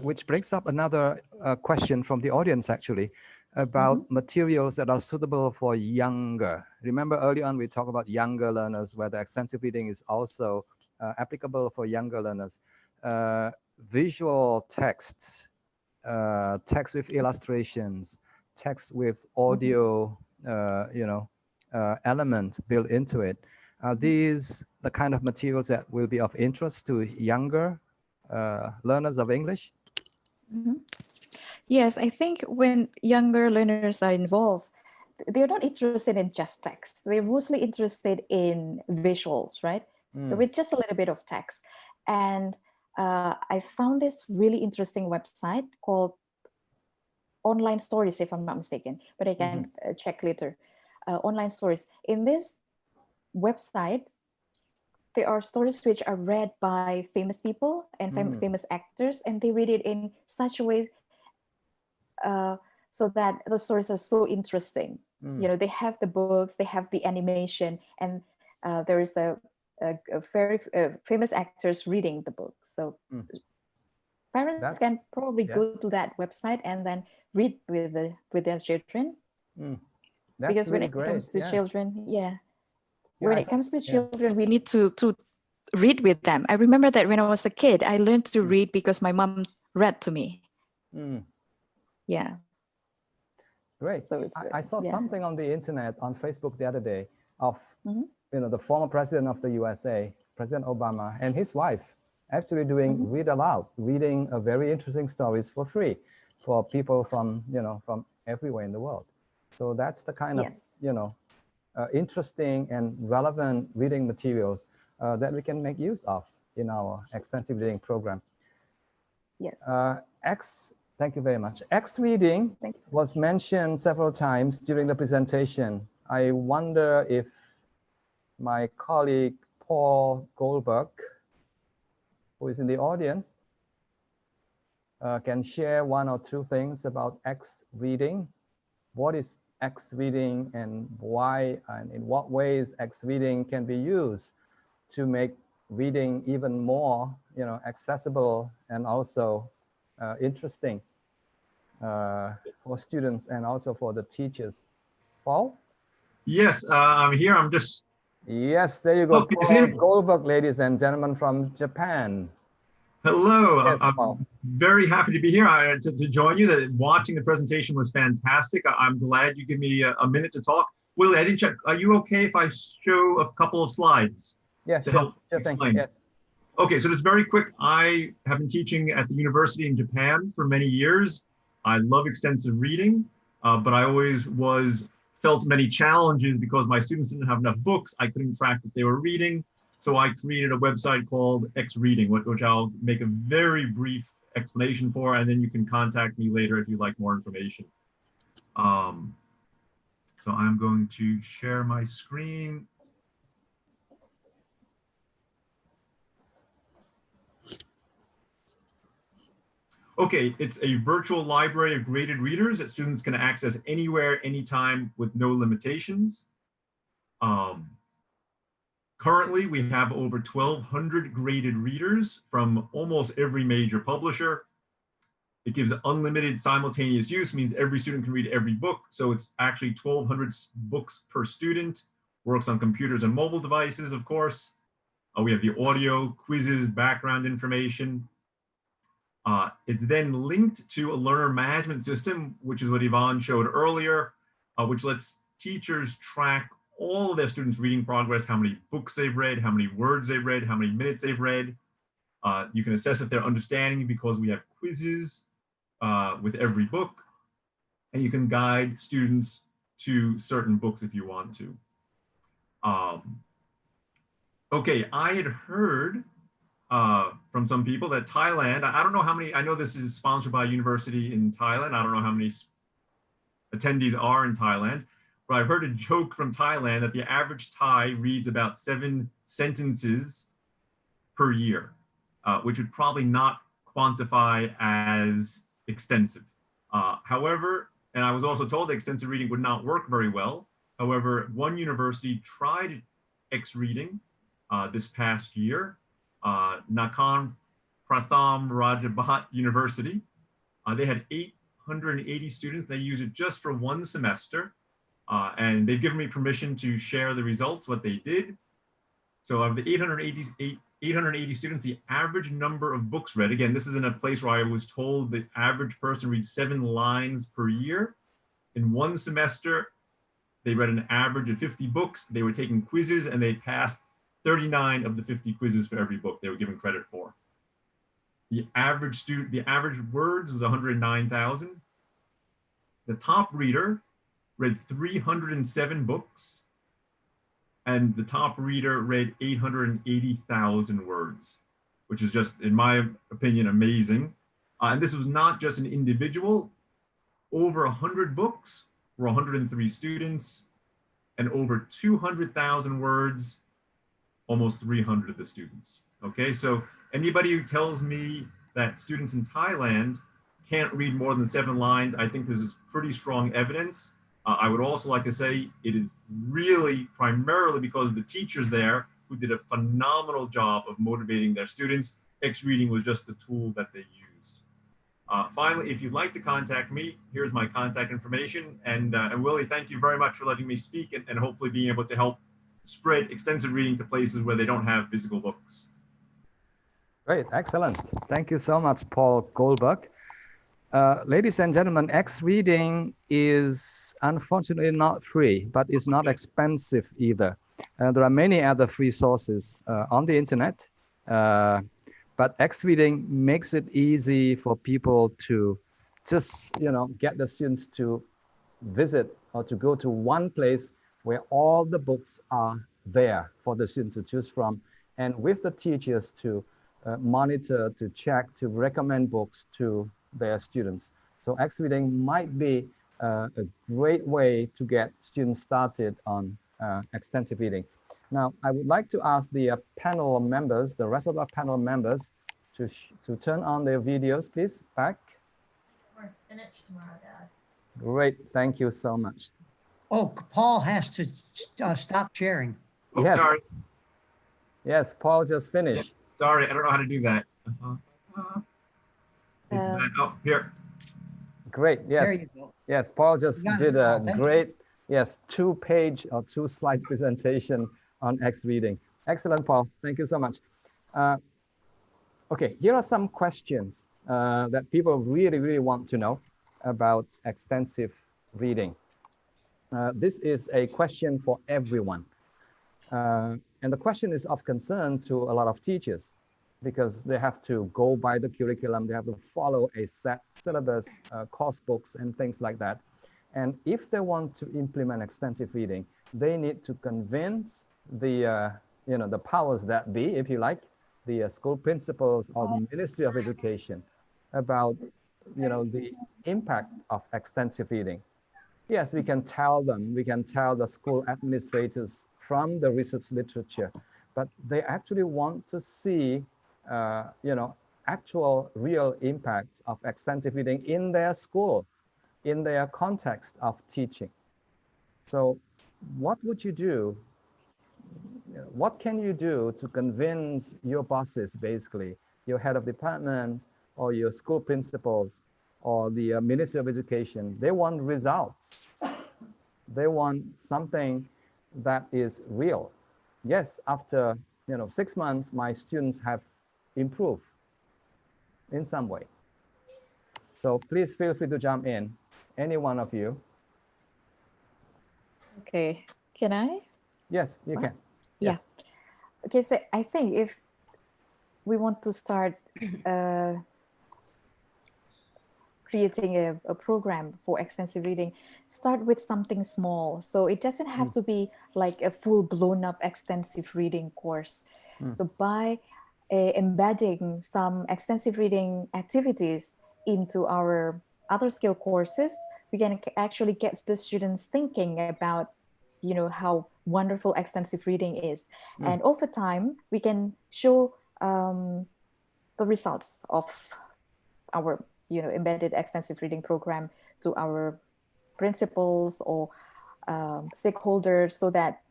Which brings up another question from the audience, actually. about materials that are suitable for younger. Remember early on we talked about younger learners, where the extensive reading is also applicable for younger learners. Visual texts, text with illustrations, text with audio, element built into it. Are these the kind of materials that will be of interest to younger learners of English? Yes, I think when younger learners are involved, they're not interested in just text. They're mostly interested in visuals, right? With just a little bit of text. And I found this really interesting website called Online Stories, if I'm not mistaken, but I can check later. Online Stories. In this website, there are stories which are read by famous people and famous actors, and they read it in such a way so that the stories are so interesting. You know, they have the books, they have the animation, and there is a very famous actors reading the book. So parents can probably go to that website and then read with their children. Because when it comes to children, when it comes to children, we need to read with them. I remember that when I was a kid, I learned to read because my mom read to me. Yeah. Great. So it's, I saw something on the internet, on Facebook the other day of the former president of the USA, President Obama, and his wife actually doing read aloud, reading a very interesting stories for free for people from from everywhere in the world. So that's the kind of interesting and relevant reading materials that we can make use of in our extensive reading program. Yes. Thank you very much. X-reading was mentioned several times during the presentation. I wonder if my colleague Paul Goldberg, who is in the audience, can share one or two things about X-reading. What is X-reading and why and in what ways X-reading can be used to make reading even more accessible and also interesting for students and also for the teachers. Paul? Yes, I'm here. I'm just... Yes, there you go. Paul Goldberg, ladies and gentlemen from Japan. Hello, yes, I'm very happy to be here to join you. Watching the presentation was fantastic. I'm glad you give me a minute to talk. Willie, I didn't check. Are you okay if I show a couple of slides? Yeah, to help explain? Yes. Okay, so just very quick. I have been teaching at the university in Japan for many years. I love extensive reading, but I always felt many challenges because my students didn't have enough books. I couldn't track what they were reading. So I created a website called X-reading, which I'll make a very brief explanation for, and then you can contact me later if you'd like more information. So I'm going to share my screen. Okay, it's a virtual library of graded readers that students can access anywhere, anytime with no limitations. Currently, we have over 1,200 graded readers from almost every major publisher. It gives unlimited simultaneous use, means every student can read every book. So it's actually 1,200 books per student, works on computers and mobile devices, of course. We have the audio, quizzes, background information. It's then linked to a learner management system, which is what Yvonne showed earlier, which lets teachers track all of their students' reading progress, how many books they've read, how many words they've read, how many minutes they've read. You can assess if they're understanding because we have quizzes with every book, and you can guide students to certain books if you want to. Okay, I had heard from some people that Thailand, I don't know how many, I know this is sponsored by a university in Thailand. I don't know how many attendees are in Thailand, but I've heard a joke from Thailand that the average Thai reads about 7 sentences per year, which would probably not quantify as extensive. However, and I was also told that extensive reading would not work very well. However, one university tried X-reading this past year, Nakhon Pratham Rajabhat University. They had 880 students. They use it just for one semester. And they've given me permission to share the results, what they did. So of the 880 students, the average number of books read, again, this is in a place where I was told the average person reads 7 lines per year. In one semester, they read an average of 50 books. They were taking quizzes and they passed 39 of the 50 quizzes for every book they were given credit for. The average words was 109,000. The top reader read 307 books, and the top reader read 880,000 words, which is just, in my opinion, amazing. And this was not just an individual. Over 100 books were 103 students, and over 200,000 words, almost 300 of the students. Okay, so anybody who tells me that students in Thailand can't read more than 7 lines, I think this is pretty strong evidence. I would also like to say it is really primarily because of the teachers there who did a phenomenal job of motivating their students. X-Reading was just the tool that they used. Finally, if you'd like to contact me, here's my contact information. And Willie, thank you very much for letting me speak and hopefully being able to help spread extensive reading to places where they don't have physical books. Great, excellent. Thank you so much, Paul Goldberg. Ladies and gentlemen, X-Reading is unfortunately not free, but it's not expensive either. There are many other free sources on the internet, but X-Reading makes it easy for people to just, get the students to visit or to go to one place where all the books are there for the students to choose from, and with the teachers to monitor, to check, to recommend books to their students. So X-Reading might be a great way to get students started on extensive reading. Now, I would like to ask the panel members, the rest of our panel members, to turn on their videos, please. Back. We're spinach tomorrow, Dad. Great, thank you so much. Oh, Paul has to stop sharing. Oh, yes. Sorry. Yes, Paul just finished. Yeah, sorry, I don't know how to do that. It's that, oh, here. Great, yes. There you go. Yes, Paul just did a Thank great, 2-page or 2-slide presentation on X-Reading. Excellent, Paul. Thank you so much. Okay, here are some questions that people really want to know about extensive reading. This is a question for everyone. And the question is of concern to a lot of teachers because they have to go by the curriculum, they have to follow a set syllabus, course books, and things like that. And if they want to implement extensive reading, they need to convince the, the powers that be, if you like, the school principals or the Ministry of Education about, the impact of extensive reading. Yes, we can tell them, we can tell the school administrators from the research literature, but they actually want to see, actual real impacts of extensive reading in their school, in their context of teaching. So what would you do? What can you do to convince your bosses, basically, your head of department or your school principals or the Ministry of Education? They want results. They want something that is real. Yes, after 6 months, my students have improved in some way. So please feel free to jump in, any one of you. Okay, can I? Yes, you can. Yeah. Yes. Okay, so I think if we want to start creating a program for extensive reading, start with something small. So it doesn't have to be like a full blown up extensive reading course. So by embedding some extensive reading activities into our other skill courses, we can actually get the students thinking about, how wonderful extensive reading is. And over time, we can show the results of our embedded extensive reading program to our principals or stakeholders so that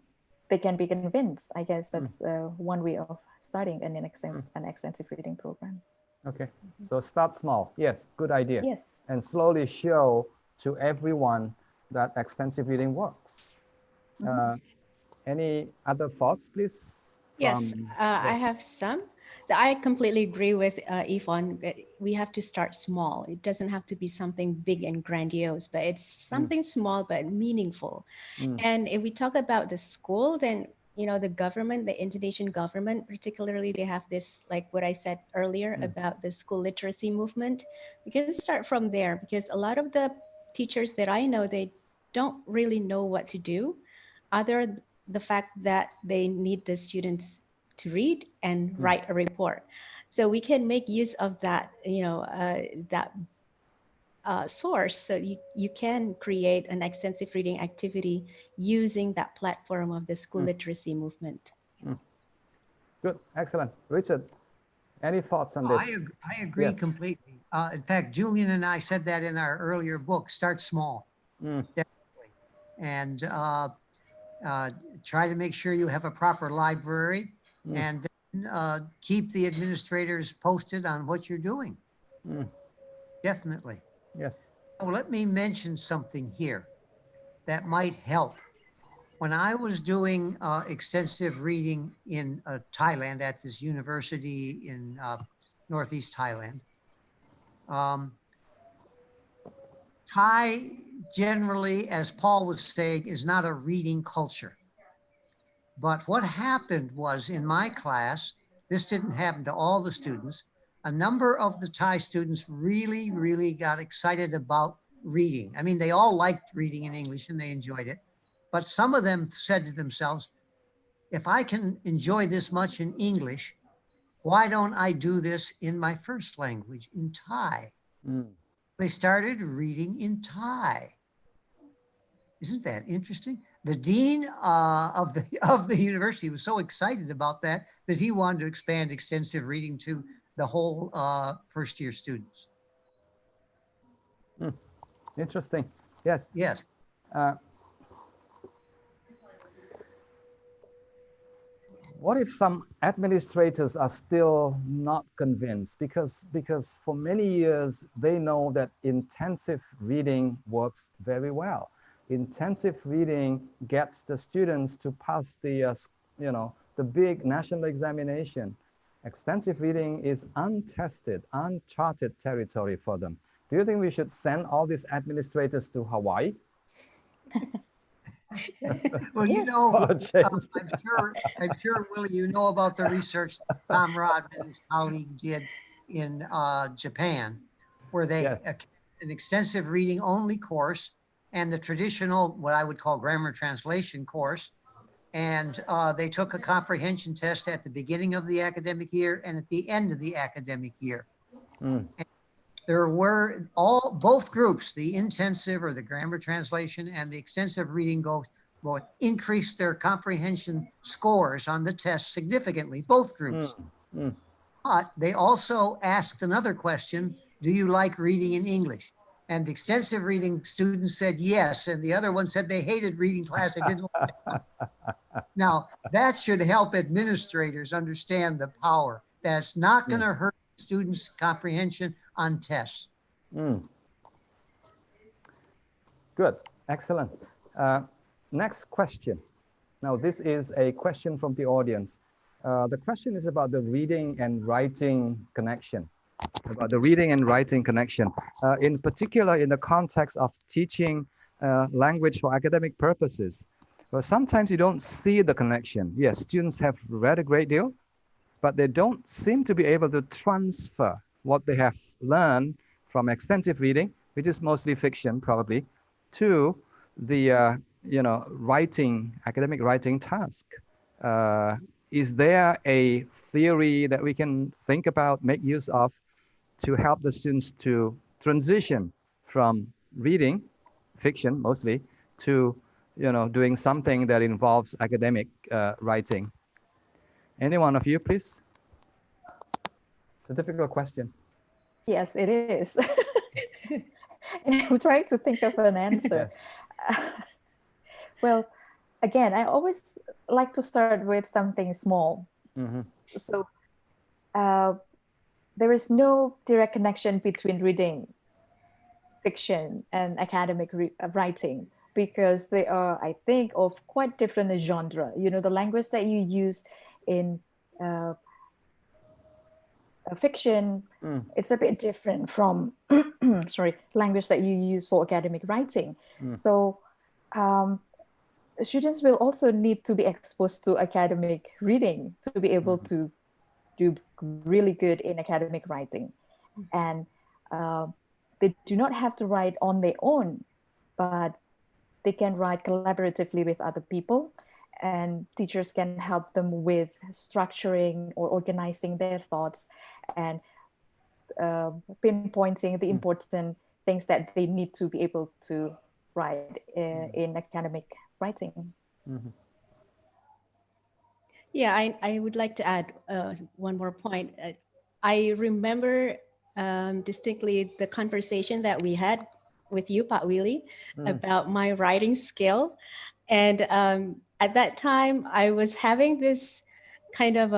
they can be convinced. I guess that's one way of starting an extensive reading program. Okay, so start small. Yes, good idea. Yes. And slowly show to everyone that extensive reading works. Any other thoughts, please? Yes, I have some. So I completely agree with Yvonne. That we have to start small. It doesn't have to be something big and grandiose, but it's something small but meaningful. And if we talk about the school, then the government, the Indonesian government, particularly, they have this, like what I said earlier about the school literacy movement. We can start from there because a lot of the teachers that I know, they don't really know what to do other the fact that they need the students to read and write a report. So we can make use of that, that source. So you can create an extensive reading activity using that platform of the school literacy movement. Good, excellent. Richard, any thoughts on this? I agree completely. In fact, Julian and I said that in our earlier book, start small, definitely. And try to make sure you have a proper library and then keep the administrators posted on what you're doing. Definitely. Yes. Well, let me mention something here that might help. When I was doing extensive reading in Thailand at this university in Northeast Thailand, Thai generally, as Paul was saying, is not a reading culture. But what happened was in my class, this didn't happen to all the students, a number of the Thai students really, really got excited about reading. I mean, they all liked reading in English and they enjoyed it. But some of them said to themselves, if I can enjoy this much in English, why don't I do this in my first language, in Thai? They started reading in Thai. Isn't that interesting? The dean of the university was so excited about that he wanted to expand extensive reading to the whole first year students. Interesting. Yes. Yes. What if some administrators are still not convinced because for many years they know that intensive reading works very well. Intensive reading gets the students to pass the the big national examination. Extensive reading is untested, uncharted territory for them. Do you think we should send all these administrators to Hawaii? Well, you know, I'm sure, Willie, you know about the research Tom Rodman and his colleague did in Japan, where they an extensive reading only course and the traditional, what I would call grammar translation course. And they took a comprehension test at the beginning of the academic year and at the end of the academic year. And there were both groups, the intensive or the grammar translation and the extensive reading both increased their comprehension scores on the test significantly, both groups. But they also asked another question, do you like reading in English? And the extensive reading students said yes, and the other one said they hated reading class, they didn't like it. Now, that should help administrators understand the power. That's not going to hurt students' comprehension on tests. Good, excellent. Next question. Now, this is a question from the audience. The question is about the reading and writing connection. In particular, in the context of teaching language for academic purposes. Well, sometimes you don't see the connection. Yes, students have read a great deal, but they don't seem to be able to transfer what they have learned from extensive reading, which is mostly fiction probably, to the academic writing task. Is there a theory that we can think about, make use of, to help the students to transition from reading fiction mostly to doing something that involves academic writing? Any one of you, please? It's a difficult question. Yes, it is. And I'm trying to think of an answer. Well, again, I always like to start with something small. So there is no direct connection between reading fiction and academic writing, because they are, I think, of quite different genre. You know, the language that you use in fiction, it's a bit different from sorry, language that you use for academic writing. So students will also need to be exposed to academic reading to be able to do really good in academic writing. And they do not have to write on their own, but they can write collaboratively with other people, and teachers can help them with structuring or organizing their thoughts and pinpointing the important things that they need to be able to write in academic writing. Yeah, I would like to add one more point. I remember distinctly the conversation that we had with you, Pak Willy, about my writing skill. And at that time, I was having this kind of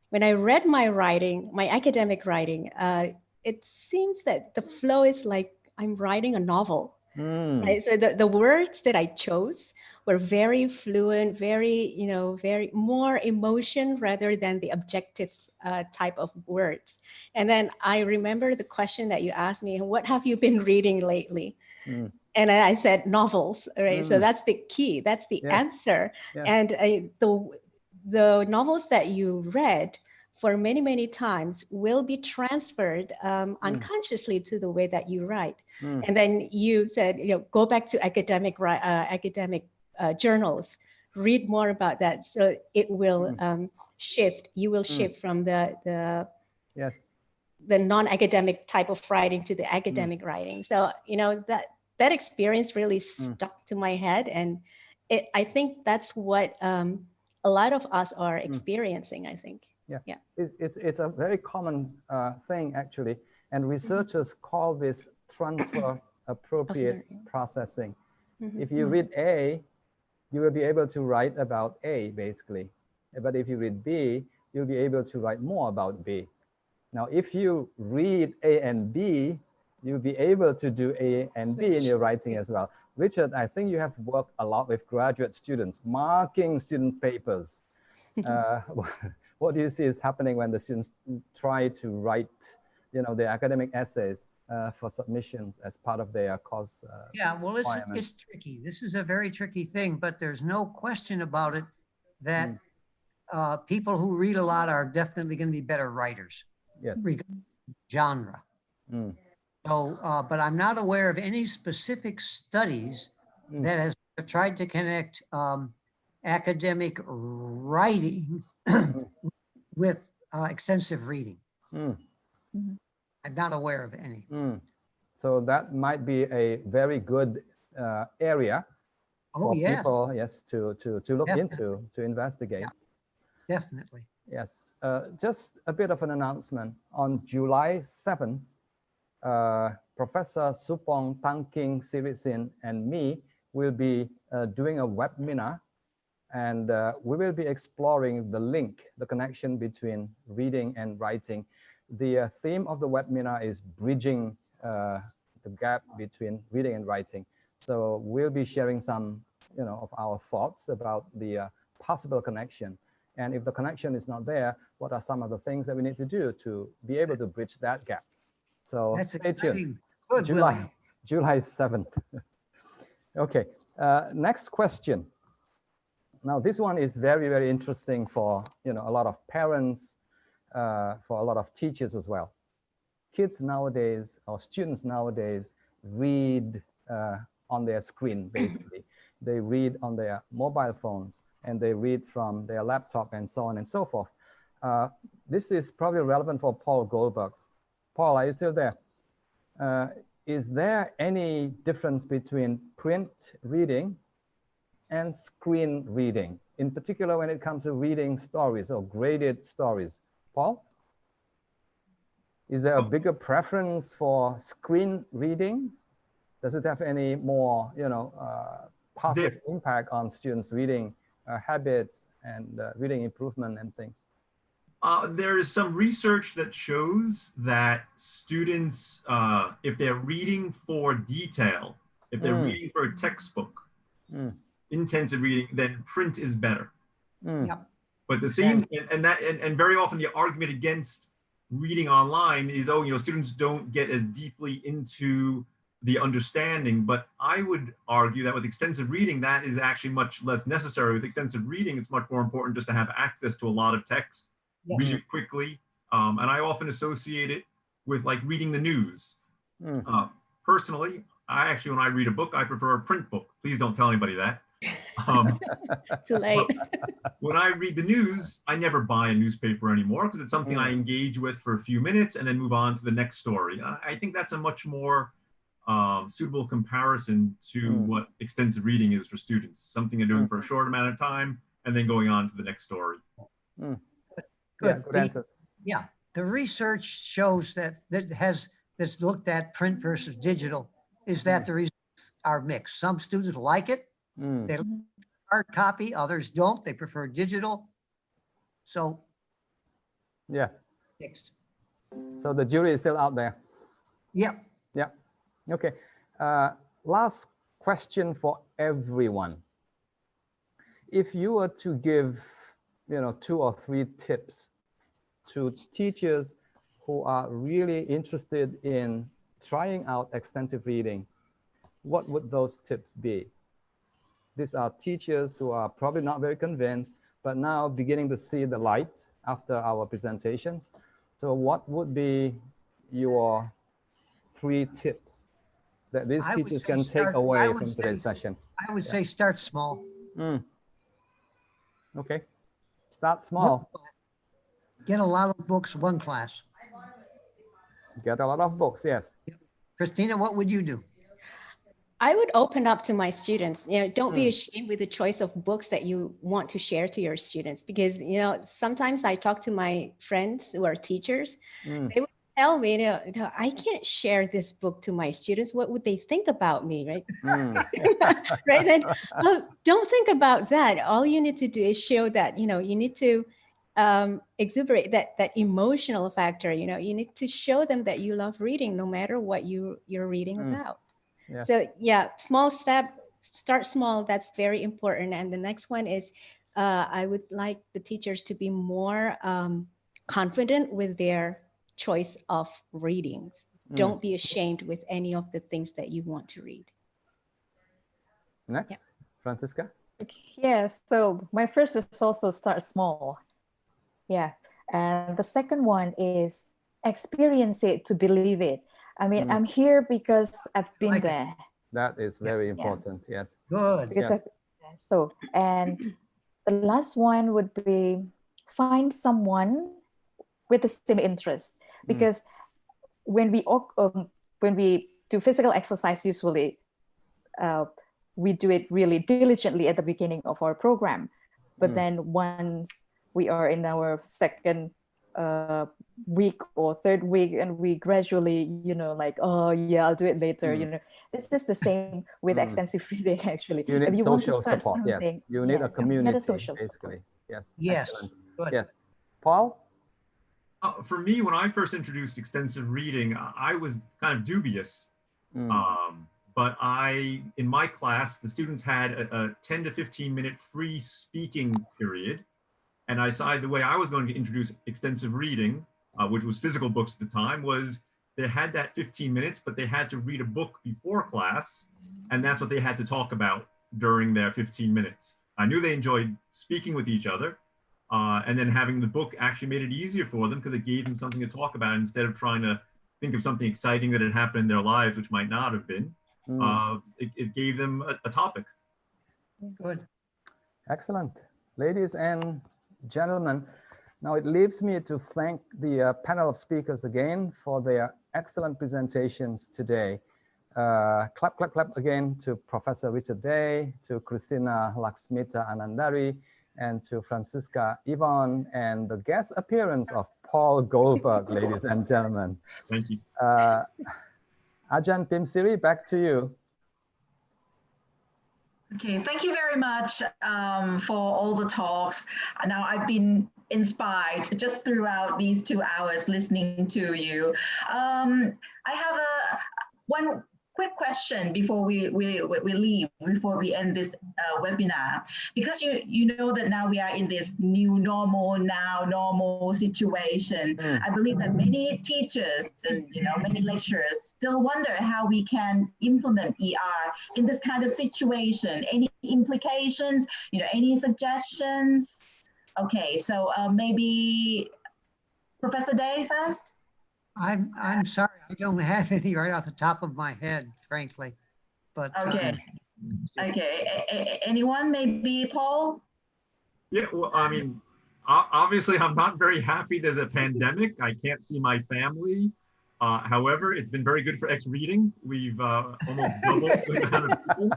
when I read my writing, my academic writing, it seems that the flow is like I'm writing a novel. Right? So the words that I chose were very fluent, very, you know, very more emotion rather than the objective type of words. And then I remember the question that you asked me, what have you been reading lately? And I said novels, right? So that's the key, that's the answer. And the novels that you read for many, many times will be transferred unconsciously to the way that you write. And then you said, you know, go back to academic journals, read more about that. So it will shift, you will shift from the non-academic type of writing to the academic writing. So, you know, that experience really stuck to my head. And I think that's what a lot of us are experiencing, I think. Yeah. It's a very common thing, actually. And researchers call this transfer appropriate processing. If you read A, you will be able to write about A, basically. But if you read B, you'll be able to write more about B. Now, if you read A and B, you'll be able to do A and B in your writing as well. Richard, I think you have worked a lot with graduate students, marking student papers. What do you see is happening when the students try to write, you know, their academic essays for submissions as part of their course? Yeah, well, it's tricky. This is a very tricky thing, but there's no question about it that people who read a lot are definitely going to be better writers. Yes. Genre. So, but I'm not aware of any specific studies that has tried to connect academic writing with extensive reading. I'm not aware of any. So that might be a very good area for people, to look into, to investigate. Yeah. Definitely. Yes. Just a bit of an announcement. On July 7th, Professor Supong Tangking Sirisin and me will be doing a webinar, and we will be exploring the link, the connection between reading and writing. The theme of the webinar is bridging the gap between reading and writing. So we'll be sharing some, you know, of our thoughts about the possible connection. And if the connection is not there, what are some of the things that we need to do to be able to bridge that gap? So that's stay exciting. tuned. Good, July 7th. Okay, next question. Now this one is very, very interesting for, you know, a lot of parents, for a lot of teachers as well. Kids nowadays, or students nowadays, read on their screen, basically. They read on their mobile phones, and they read from their laptop, and so on and so forth. This is probably relevant for Paul Goldberg. Paul, are you still there? Is there any difference between print reading and screen reading, in particular when it comes to reading stories or graded stories? Paul? Is there a bigger preference for screen reading? Does it have any more, you know, positive impact on students' reading habits and reading improvement and things? There is some research that shows that students, if they're reading for detail, if they're reading for a textbook, intensive reading, then print is better. Yep. But the same, and very often the argument against reading online is, oh, you know, students don't get as deeply into the understanding. But I would argue that with extensive reading, that is actually much less necessary. With extensive reading, it's much more important just to have access to a lot of text, read it quickly. And I often associate it with like reading the news. Personally, I actually, when I read a book, I prefer a print book. Please don't tell anybody that. Too late. When I read the news, I never buy a newspaper anymore because it's something I engage with for a few minutes and then move on to the next story. I think that's a much more suitable comparison to what extensive reading is for students. Something they're doing for a short amount of time and then going on to the next story. Good. Yeah, good answer. Yeah, the research shows that's looked at print versus digital is that the results are mixed. Some students like it. They like hard copy, others don't. They prefer digital. So yes. mixed. So the jury is still out there. Yep. Yeah. Okay. Last question for everyone. If you were to give, 2 or 3 tips to teachers who are really interested in trying out extensive reading, what would those tips be? These are teachers who are probably not very convinced, but now beginning to see the light after our presentations. So what would be your 3 tips that these teachers can take away from today's session? I would say start small. Okay, start small. Get a lot of books, one class. Get a lot of books, yes. Christina, what would you do? I would open up to my students. Don't be ashamed with the choice of books that you want to share to your students, because sometimes I talk to my friends who are teachers. They would tell me, I can't share this book to my students. What would they think about me, right? Right? Then, don't think about that. All you need to do is show that you need to exuberate that emotional factor. You need to show them that you love reading, no matter what you're reading about. Yeah. So yeah, small step, start small. That's very important. And the next one is, I would like the teachers to be more confident with their choice of readings. Don't be ashamed with any of the things that you want to read. Next, Francisca. Yes. So my first is also start small. Yeah. And the second one is experience it to believe it. I mean, I'm here because I've been there. That is very important. Yes. Good. Because and the last one would be find someone with the same interest. Because when we do physical exercise, usually we do it really diligently at the beginning of our program. But then once we are in our second week or third week, and we gradually, oh yeah, I'll do it later. It's just the same with extensive reading. Actually, you need if you social want to support. Yes, you need a community. Basically, support. Yes. Yes. Good. Yes. Paul. For me, when I first introduced extensive reading, I was kind of dubious. But in my class, the students had a 10 to 15 minute free speaking period. And I decided the way I was going to introduce extensive reading, which was physical books at the time, was they had that 15 minutes, but they had to read a book before class. And that's what they had to talk about during their 15 minutes. I knew they enjoyed speaking with each other. And then having the book actually made it easier for them because it gave them something to talk about instead of trying to think of something exciting that had happened in their lives, which might not have been. It gave them a topic. Good. Excellent. Ladies and gentlemen, now it leaves me to thank the panel of speakers again for their excellent presentations today. Clap, clap, clap again to Professor Richard Day, to Christina Laxmita Anandari, and to Francisca Yvonne, and the guest appearance of Paul Goldberg, ladies and gentlemen. Thank you. Ajahn Pimsiri, back to you. Okay, thank you very much for all the talks. Now I've been inspired just throughout these 2 hours listening to you. I have one quick question before we leave, before we end this webinar, because you know that now we are in this new normal situation. I believe that many teachers and many lecturers still wonder how we can implement ER in this kind of situation. Any implications? Any suggestions? Okay, so maybe Professor Day first. I'm sorry, I don't have any right off the top of my head, frankly. But okay. Anyone? Maybe Paul? Yeah, well, I mean, obviously, I'm not very happy there's a pandemic. I can't see my family. However, it's been very good for X reading. We've almost doubled the amount of people.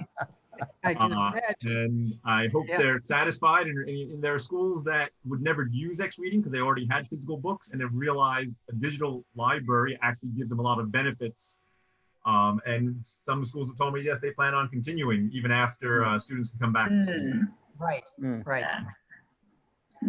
I can imagine. And I hope they're satisfied in their schools that would never use X reading because they already had physical books and have realized a digital library actually gives them a lot of benefits. And some schools have told me, yes, they plan on continuing even after students can come back to school. Right, right.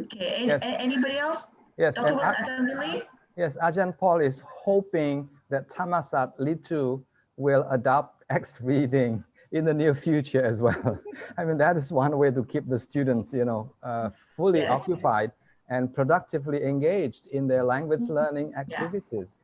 Okay, Yes. Anybody else? Yes, Dr. Ajahn yes, Ajahn Paul is hoping that Thammasat Littu will adopt X reading in the near future as well. I mean, that is one way to keep the students, fully occupied and productively engaged in their language learning activities.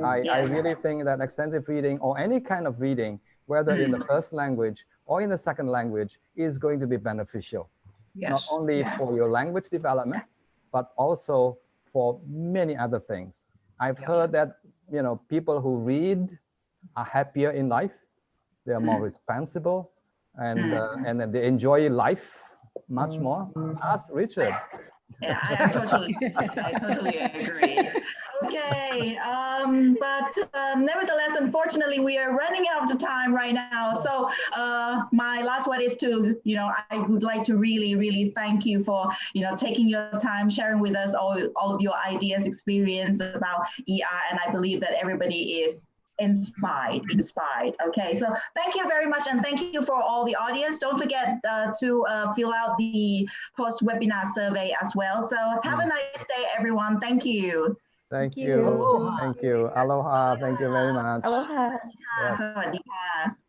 I really think that extensive reading or any kind of reading, whether in the first language or in the second language, is going to be beneficial. Not only for your language development, but also for many other things. I've heard that, people who read are happier in life. They are more responsible and then they enjoy life much more. Ask Richard. Yeah, I totally agree. Okay, but nevertheless, unfortunately, we are running out of time right now. So my last word is to, I would like to really thank you for, taking your time, sharing with us all of your ideas, experience about ER, and I believe that everybody is inspired. Okay, so thank you very much, and thank you for all the audience. Don't forget to fill out the post-webinar survey as well. So have a nice day, everyone. Thank you. Thank you. Aloha. Thank you. Aloha. Thank you very much. Aloha. Yes. สวัสดีค่ะ